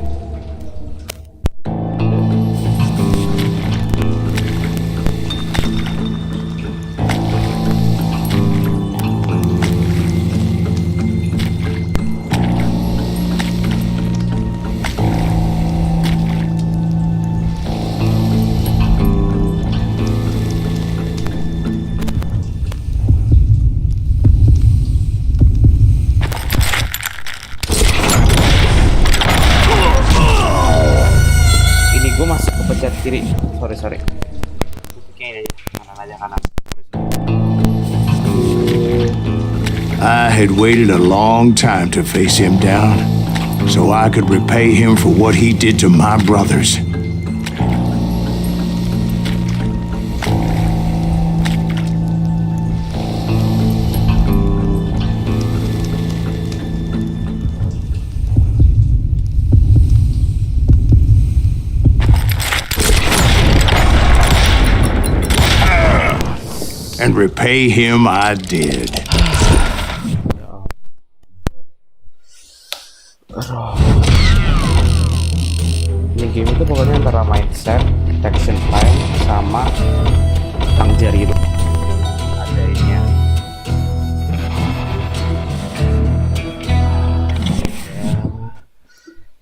Pencet kiri, sorry. Kayaknya kanan aja kanan. I had waited a long time to face him down, so I could repay him for what he did to my brothers. And repay him I did. Ini game itu pokoknya antara mindset, action time, sama tang jari itu. Ada ininya.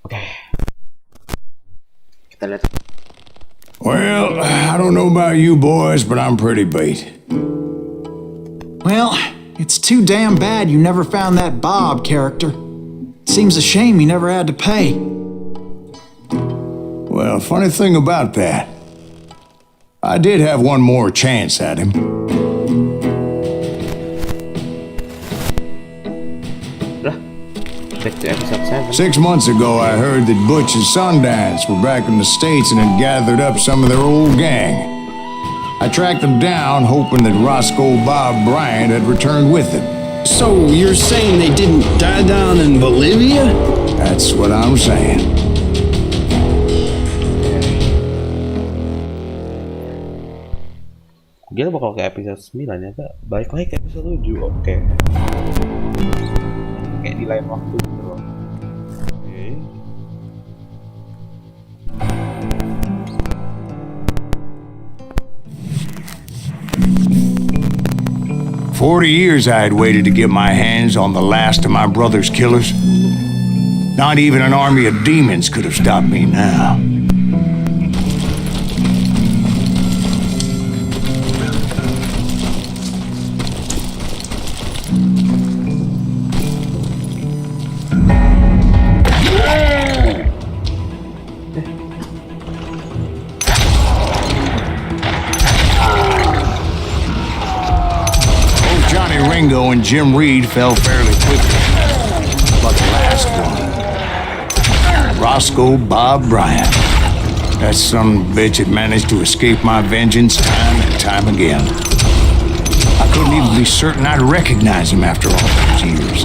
Oke. Kita lihat. Well, I don't know about you boys, but I'm pretty beat. Well, it's too damn bad you never found that Bob character. Seems a shame he never had to pay. Well, funny thing about that, I did have one more chance at him. Back to episode 7. 6 months ago, I heard that Butch and Sundance were back in the States and had gathered up some of their old gang. I tracked them down, hoping that Roscoe Bob Bryant had returned with them. So you're saying they didn't die down in Bolivia? That's what I'm saying. Dia bakal ke episode 9 ya, balik lagi ke episode 7. Oke. Kayak di lain waktu gitu loh. Oke. 40 years I had waited to get my hands on the last of my brother's killers. Not even an army of demons could have stopped me now. And Jim Reed fell fairly quickly. but the last one. Roscoe Bob Bryant. That son of a bitch had managed to escape my vengeance time and time again. I couldn't even be certain I'd recognize him after all those years.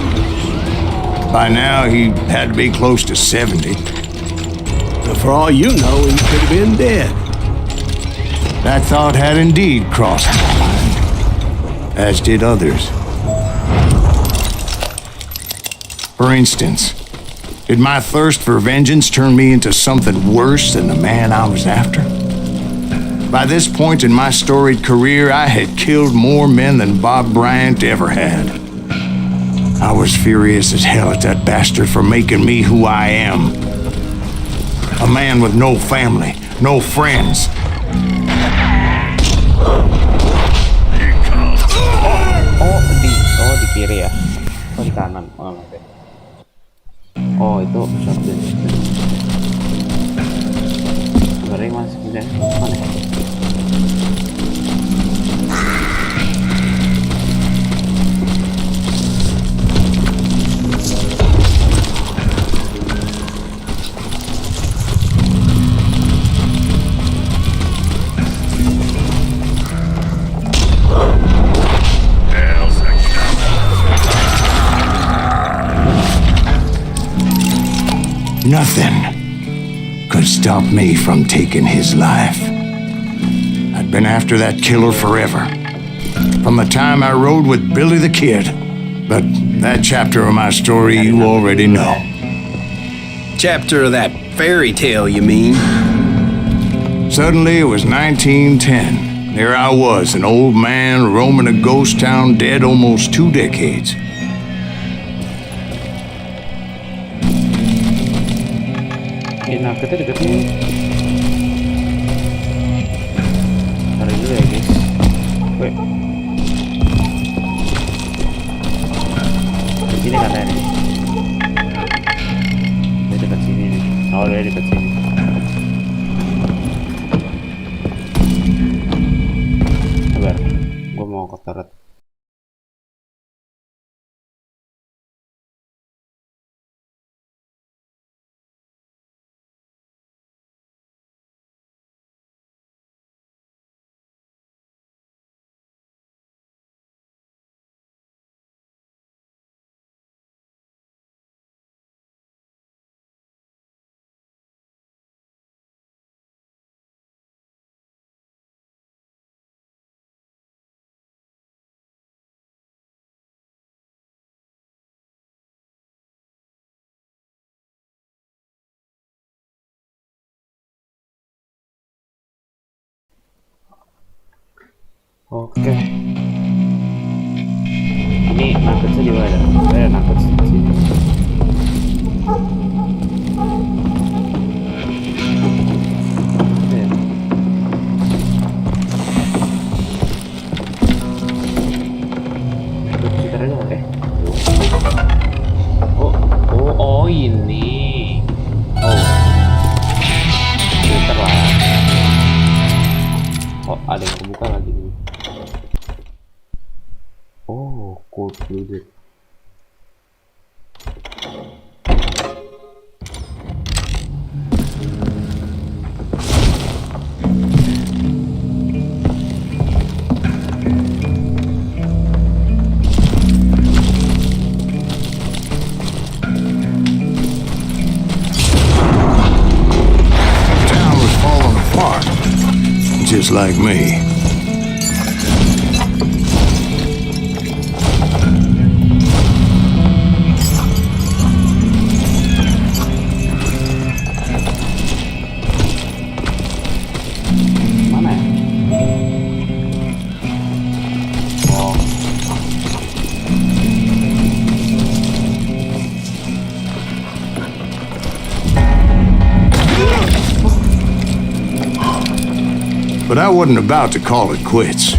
By now, he had to be close to 70. But for all you know, he could have been dead. That thought had indeed crossed my mind, as did others. For instance, did my thirst for vengeance turn me into something worse than the man I was after? By this point in my storied career, I had killed more men than Bob Bryant ever had. I was furious as hell at that bastard for making me who I am. A man with no family, no friends. Di kiri ya? Oh di kanan. Oh, okay. Oh itu shotgun. Sebenarnya masih bisa mana? Nothing could stop me from taking his life. I'd been after that killer forever, from the time I rode with Billy the Kid. But that chapter of my story you already know. Chapter of that fairy tale, you mean? Suddenly it was 1910. There I was, an old man roaming a ghost town dead almost 2 decades. Kita deket nih. Tarik dulu ya guys. Wait. Di sini katanya nih. Dia dekat sini nih. Oh dia dekat sini. Sabar. Gua mau ke turret. Oke. Ini nuggetnya di mana? Ada nugget di sini. Sekitar aja deh. Oh ini. Oh. Sekitar lah. Oh ada yang kebuka lagi nih. Oh, cold blooded. Town was falling apart, just like me. But I wasn't about to call it quits.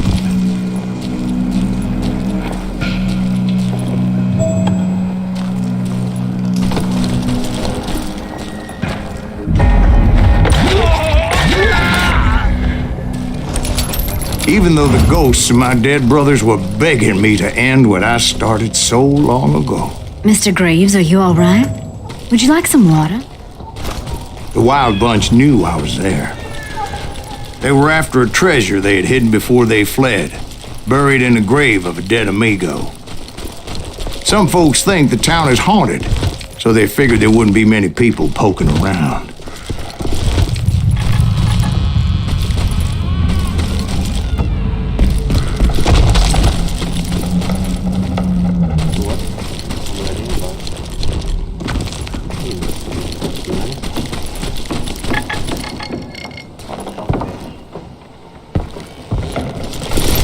Even though the ghosts of my dead brothers were begging me to end what I started so long ago. Mr. Graves, are you all right? Would you like some water? The Wild Bunch knew I was there. They were after a treasure they had hidden before they fled, buried in the grave of a dead amigo. Some folks think the town is haunted, so they figured there wouldn't be many people poking around.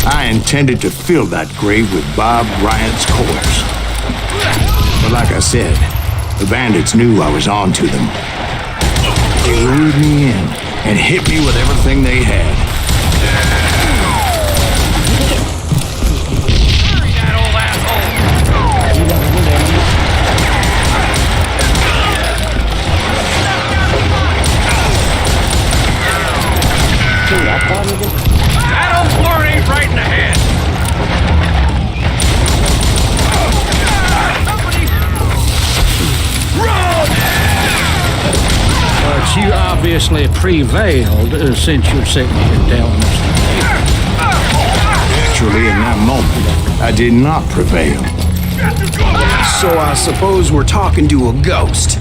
I intended to fill that grave with Bob Bryant's corpse. But like I said, the bandits knew I was on to them. They lured me in and hit me with everything they had. That old flirt ain't right in the head. But you obviously prevailed since you're sitting here telling us. Actually, in that moment, I did not prevail. So I suppose we're talking to a ghost.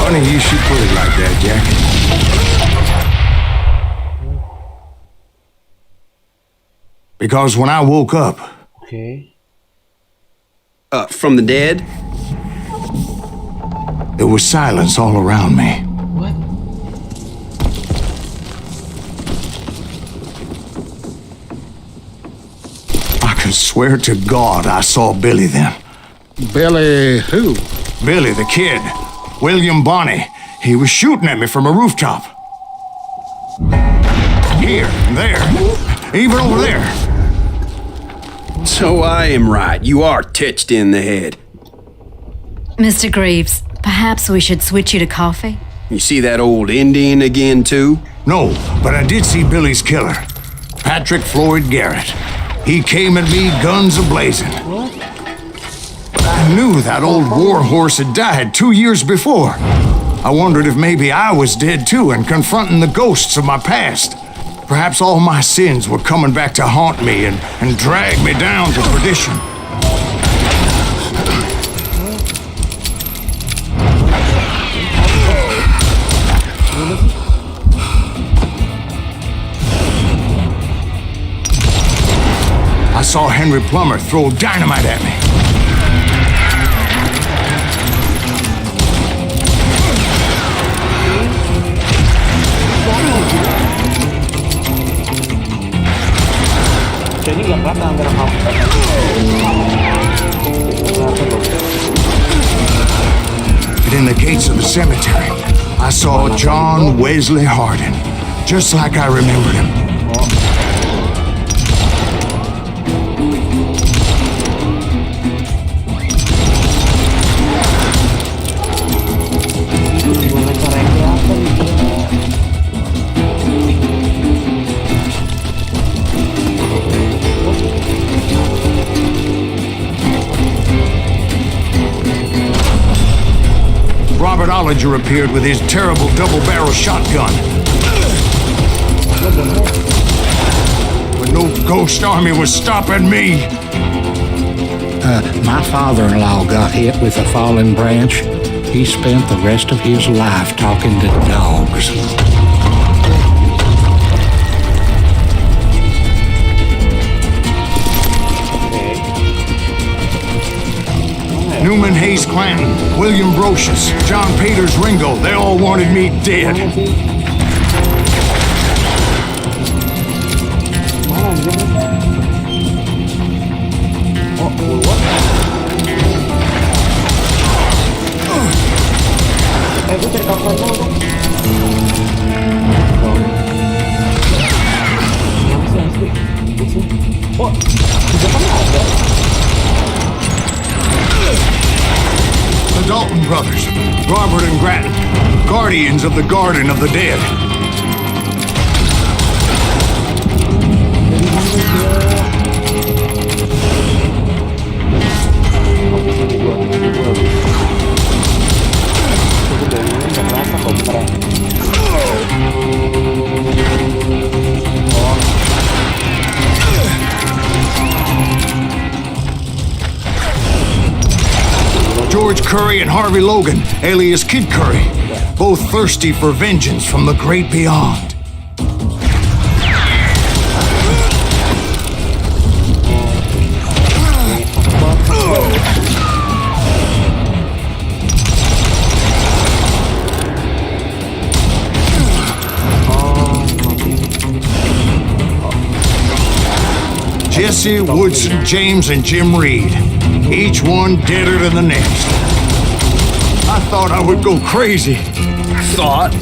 Funny you should put it like that, Jack. Because when I woke up, Okay. From the dead? there was silence all around me. What? I could swear to God I saw Billy then. Billy who? Billy, the kid. William Bonney. He was shooting at me from a rooftop. Here, there, even over there. So I am right. You are titched in the head. Mr. Graves, perhaps we should switch you to coffee? You see that old Indian again, too? No, but I did see Billy's killer, Patrick Floyd Garrett. He came at me guns a-blazing. I knew that old war horse had died 2 years before. I wondered if maybe I was dead too and confronting the ghosts of my past. Perhaps all my sins were coming back to haunt me and drag me down to perdition. I saw Henry Plummer throw dynamite at me. Jadi nggak kelihatan antara kamu. But in the gates of the cemetery, I saw John Wesley Hardin, just like I remembered him. Robert Ollinger appeared with his terrible double-barrel shotgun. But no ghost army was stopping me. My father-in-law got hit with a fallen branch. He spent the rest of his life talking to dogs. Newman Hayes Clanton, William Brocious, John Peters Ringo, they all wanted me dead. The Dalton brothers, Robert and Grattan, guardians of the Garden of the Dead. George Curry and Harvey Logan, alias Kid Curry, both thirsty for vengeance from the great beyond. Jesse, Woodson, James, and Jim Reed. Each one deader than the next. I thought I would go crazy. Thought?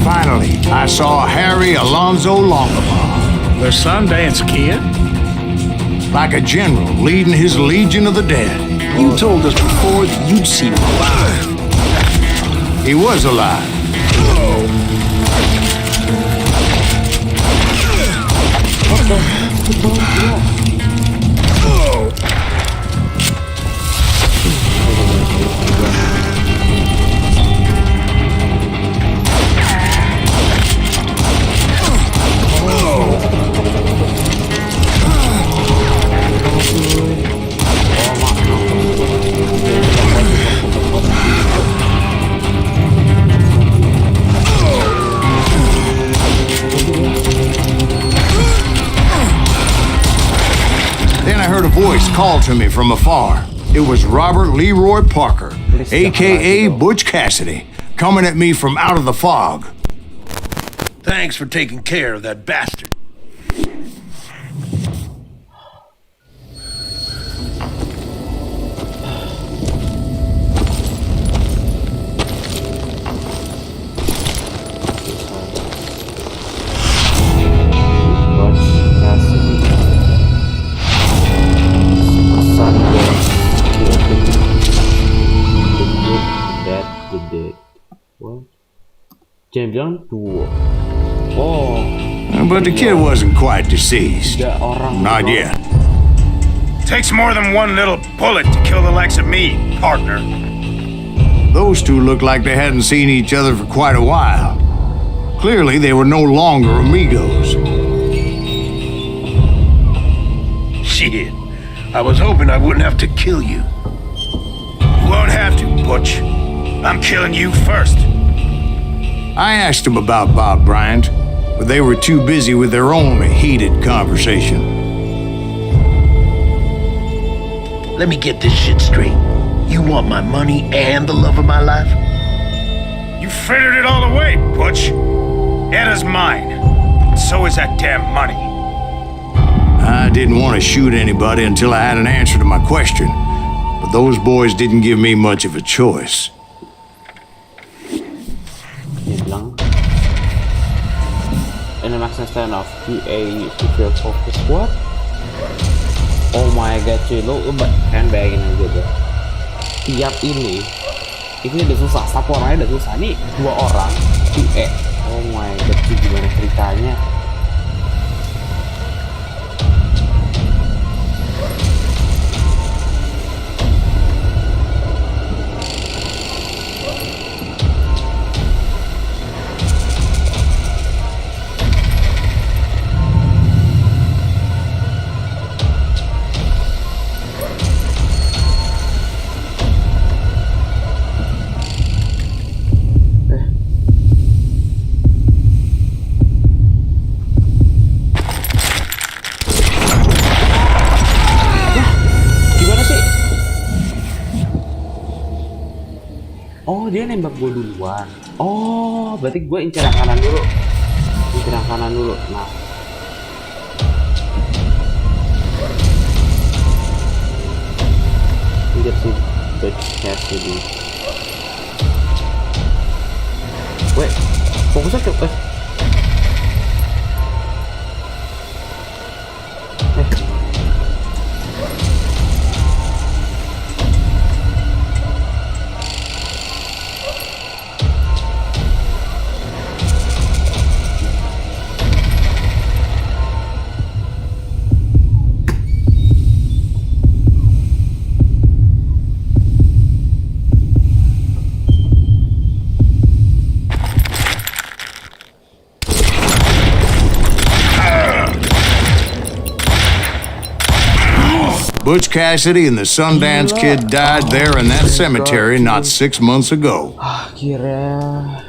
Finally, I saw Harry Alonzo Longabaugh. The Sundance Kid? Like a general leading his legion of the dead. You told us before that you'd seen him alive. He was alive. Then I heard a voice call to me from afar. It was Robert Leroy Parker, a.k.a. Butch Cassidy, coming at me from out of the fog. Thanks for taking care of that bastard. Jangan bilang dua. Oh. But the kid wasn't quite deceased. Not yet. Takes more than one little bullet to kill the likes of me, partner. Those two looked like they hadn't seen each other for quite a while. Clearly, they were no longer amigos. Shit. I was hoping I wouldn't have to kill you. You won't have to, Butch. I'm killing you first. I asked them about Bob Bryant, but they were too busy with their own heated conversation. Let me get this shit straight. You want my money and the love of my life? You frittered it all away, Butch. Eda's mine. So is that damn money. I didn't want to shoot anybody until I had an answer to my question, but those boys didn't give me much of a choice. Dia bilang animation stand off QA prepare focus. What? Oh my god cuy, lo kan bayangin aja deh, tiap ini udah susah, satu orang udah susah nih, 2 orang QA. Oh my god cuy, gimana ceritanya? Oh, dia nembak gue duluan. Oh, berarti gue incer yang kanan dulu. Nah. Incer sih. Cassidy. Wait, fokusnya ke Butch Cassidy and the Sundance Kid died there in that cemetery not 6 months ago. Akhirnya.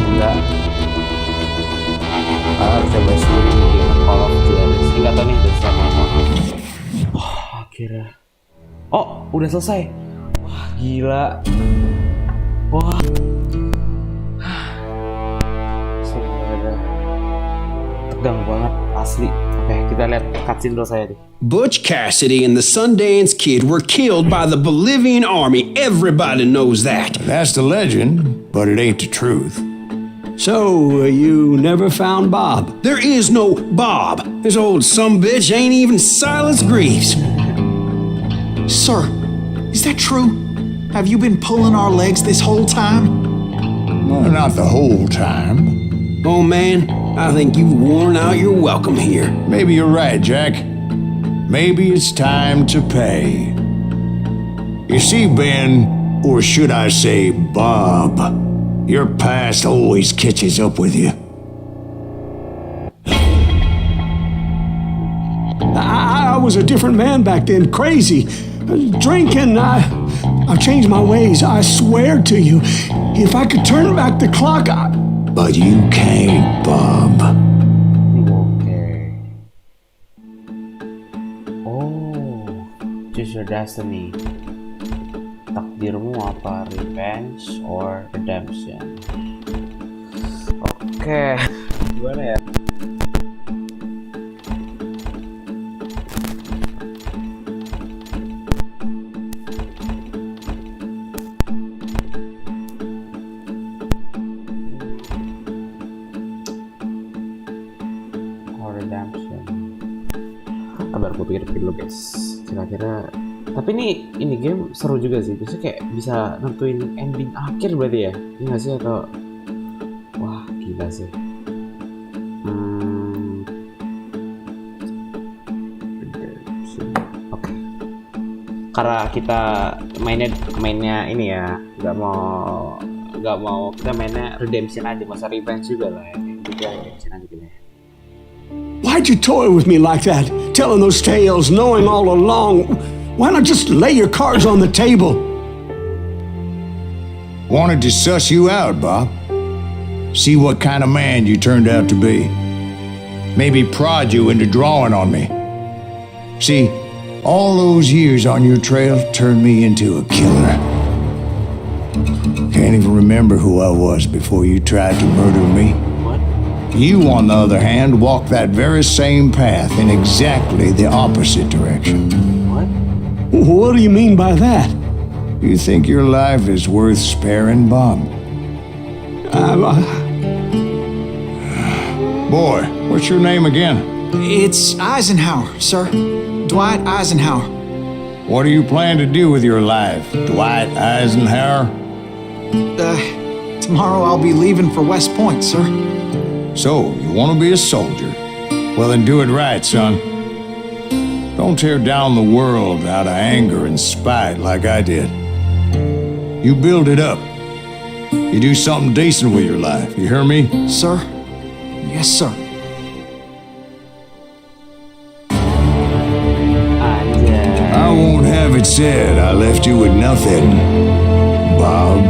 Enggak. Coba sendiri di Call of Duty. Enggak tahu nih udah sama apa. Akhirnya. Oh, udah selesai. Wah, gila. Wah. Sebenarnya tegang banget asli. Oke, kita lihat cutscene dulu saya deh. Butch Cassidy and the Sundance Kid were killed by the Bolivian army. Everybody knows that. That's the legend, but it ain't the truth. So, you never found Bob? There is no Bob. This old sumbitch ain't even Silas Greaves. Sir, is that true? Have you been pulling our legs this whole time? Well, not the whole time. Oh man, I think you've worn out your welcome here. Maybe you're right, Jack. Maybe it's time to pay. You see, Ben, or should I say Bob, your past always catches up with you. I was a different man back then, crazy. Drinking, I've changed my ways, I swear to you. If I could turn back the clock, But you can't, Bob. Okay. Oh, choose your destiny. Takdirmu apa? Revenge or redemption? Oke. Gimana ya? Kabar gue pikir dulu guys, kira-kira tapi ini game seru juga sih, biasanya kayak bisa nentuin ending akhir berarti ya, ini nggak sih atau wah gila sih. Oke. Karena kita mainnya ini ya, nggak mau kita mainnya redemption aja, masa revenge juga lah ya, juga redemption aja gitu ya. why'd you toy with me like that? Telling those tales, knowing all along. Why not just lay your cards on the table? Wanted to suss you out, Bob. See what kind of man you turned out to be. Maybe prod you into drawing on me. See, all those years on your trail turned me into a killer. Can't even remember who I was before you tried to murder me. You, on the other hand, walked that very same path in exactly the opposite direction. What do you mean by that? You think your life is worth sparing, Bob? Boy, what's your name again? It's Eisenhower, sir. Dwight Eisenhower. What do you plan to do with your life, Dwight Eisenhower? Tomorrow I'll be leaving for West Point, sir. So, you want to be a soldier? Well, then do it right, son. Don't tear down the world out of anger and spite like I did. You build it up. You do something decent with your life, you hear me? Sir? Yes, sir. I won't have it said I left you with nothing, Bob.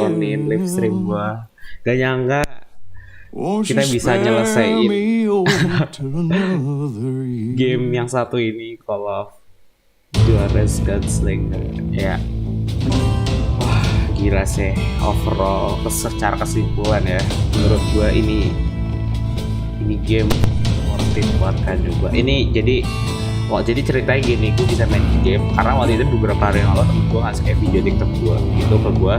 nontonin live stream gua. Gak nyangka kita bisa nyelesain game yang satu ini, Call of Duty Gunslinger. Ya, wah gila sih. Overall secara kesimpulan ya, menurut gua ini game worth it buat kan juga. Ini jadi ceritanya gini, gue bisa main game karena waktu itu beberapa hari yang lalu temen gue ngasih kayak video TikTok gue gitu ke gue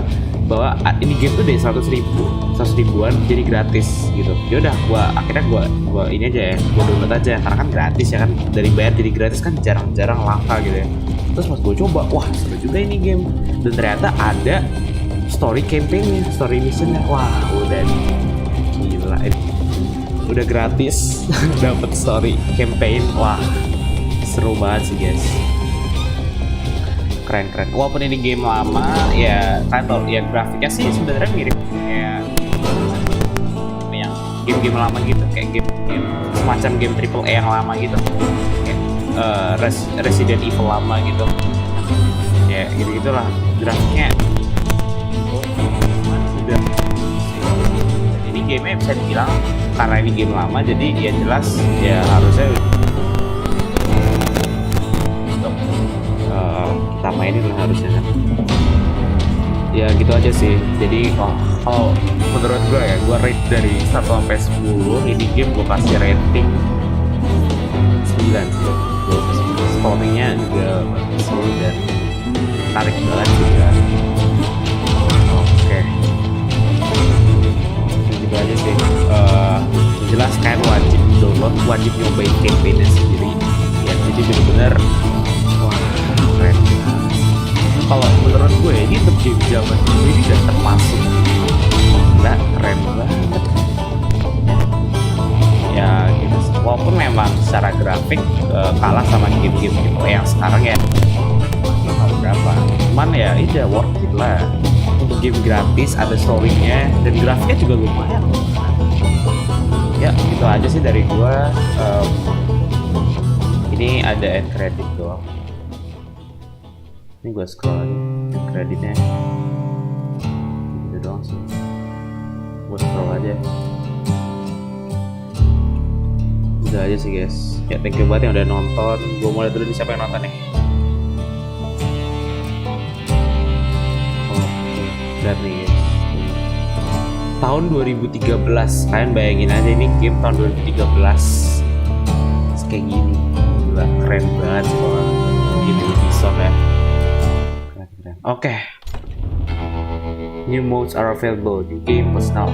bahwa ini game tuh dari 100 ribuan jadi gratis gitu. Yaudah akhirnya gue ini aja ya, gue download aja karena kan gratis ya kan, dari bayar jadi gratis kan jarang-jarang langka gitu ya. Terus pas gue coba, wah seru juga ini game, dan ternyata ada story campaign-nya, story mission-nya. Wah udah gila, udah gratis dapat story campaign. Wah seru banget sih guys, keren. Walaupun ini game lama ya, kan tau ya, grafiknya sih sebenarnya mirip kayak yang game-game lama gitu, kayak game semacam game triple A yang lama gitu, kayak Resident Evil lama gitu ya, gitulah grafiknya. Udah ini game-nya bisa dibilang karena ini game lama jadi ya jelas ya harusnya kita mainin lah harusnya kan. Ya gitu aja sih. Jadi kalau menurut gue ya, gue rate dari 1 sampai 10 ini game gue kasih rating 9 sih. Story-nya juga seru dan tarik banget juga. Oke. Gitu aja sih. Jelas kan wajib download, wajib nyobain campaign-nya sendiri. Ya jadi bener-bener keren. Kalau menurut gue ini untuk game zaman dulu ini udah termasuk gila, keren banget ya gitu. Walaupun memang secara grafik kalah sama game-game yang sekarang ya berapa, cuman ya itu worth it lah. Untuk game gratis ada story-nya dan grafiknya juga lumayan. Ya gitu aja sih dari gue. Ini ada end credit doang. Ini gue scroll aja kreditnya, gitu doang sih. Gue scroll aja. Udah aja sih guys. Ya thank you banget yang udah nonton. Gue mulai dulu nih, siapa yang nonton nih? Oke, udah nih guys. Tahun 2013, kalian bayangin aja ini game tahun 2013 kayak gini. Gila, keren banget sih kalau gitu Ubisoft ya. Oke. New modes are available. The game was now.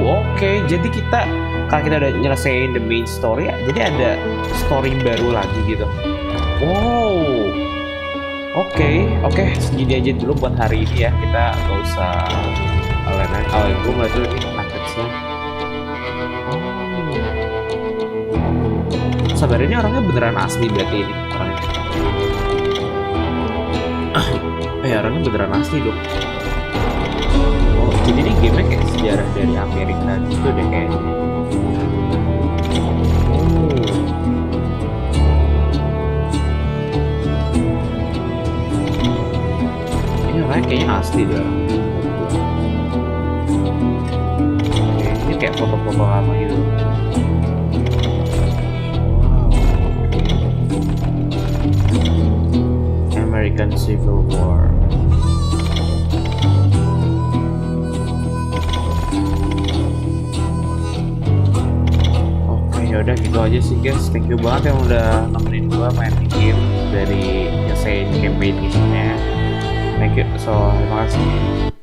Oke. Jadi kalau kita udah nyelesain the main story ya, jadi ada story baru lagi gitu. Oke, segini aja dulu buat hari ini ya. Kita gak usah lain-lain. Gue mulai dulu nih nuggetsnya. Sabar, ini orangnya beneran asli berarti ini orangnya. Orangnya beneran asli dong. Jadi ini game-nya kayak sejarah dari Amerika gitu deh kayaknya. Ini orangnya kayaknya asli deh. Ini kayak foto-foto lama gitu. American Civil War. Oke, yaudah gitu aja sih guys. Thank you banget yang udah nemenin gua main game dari nyelesain campaign ini. Thank you, terima kasih.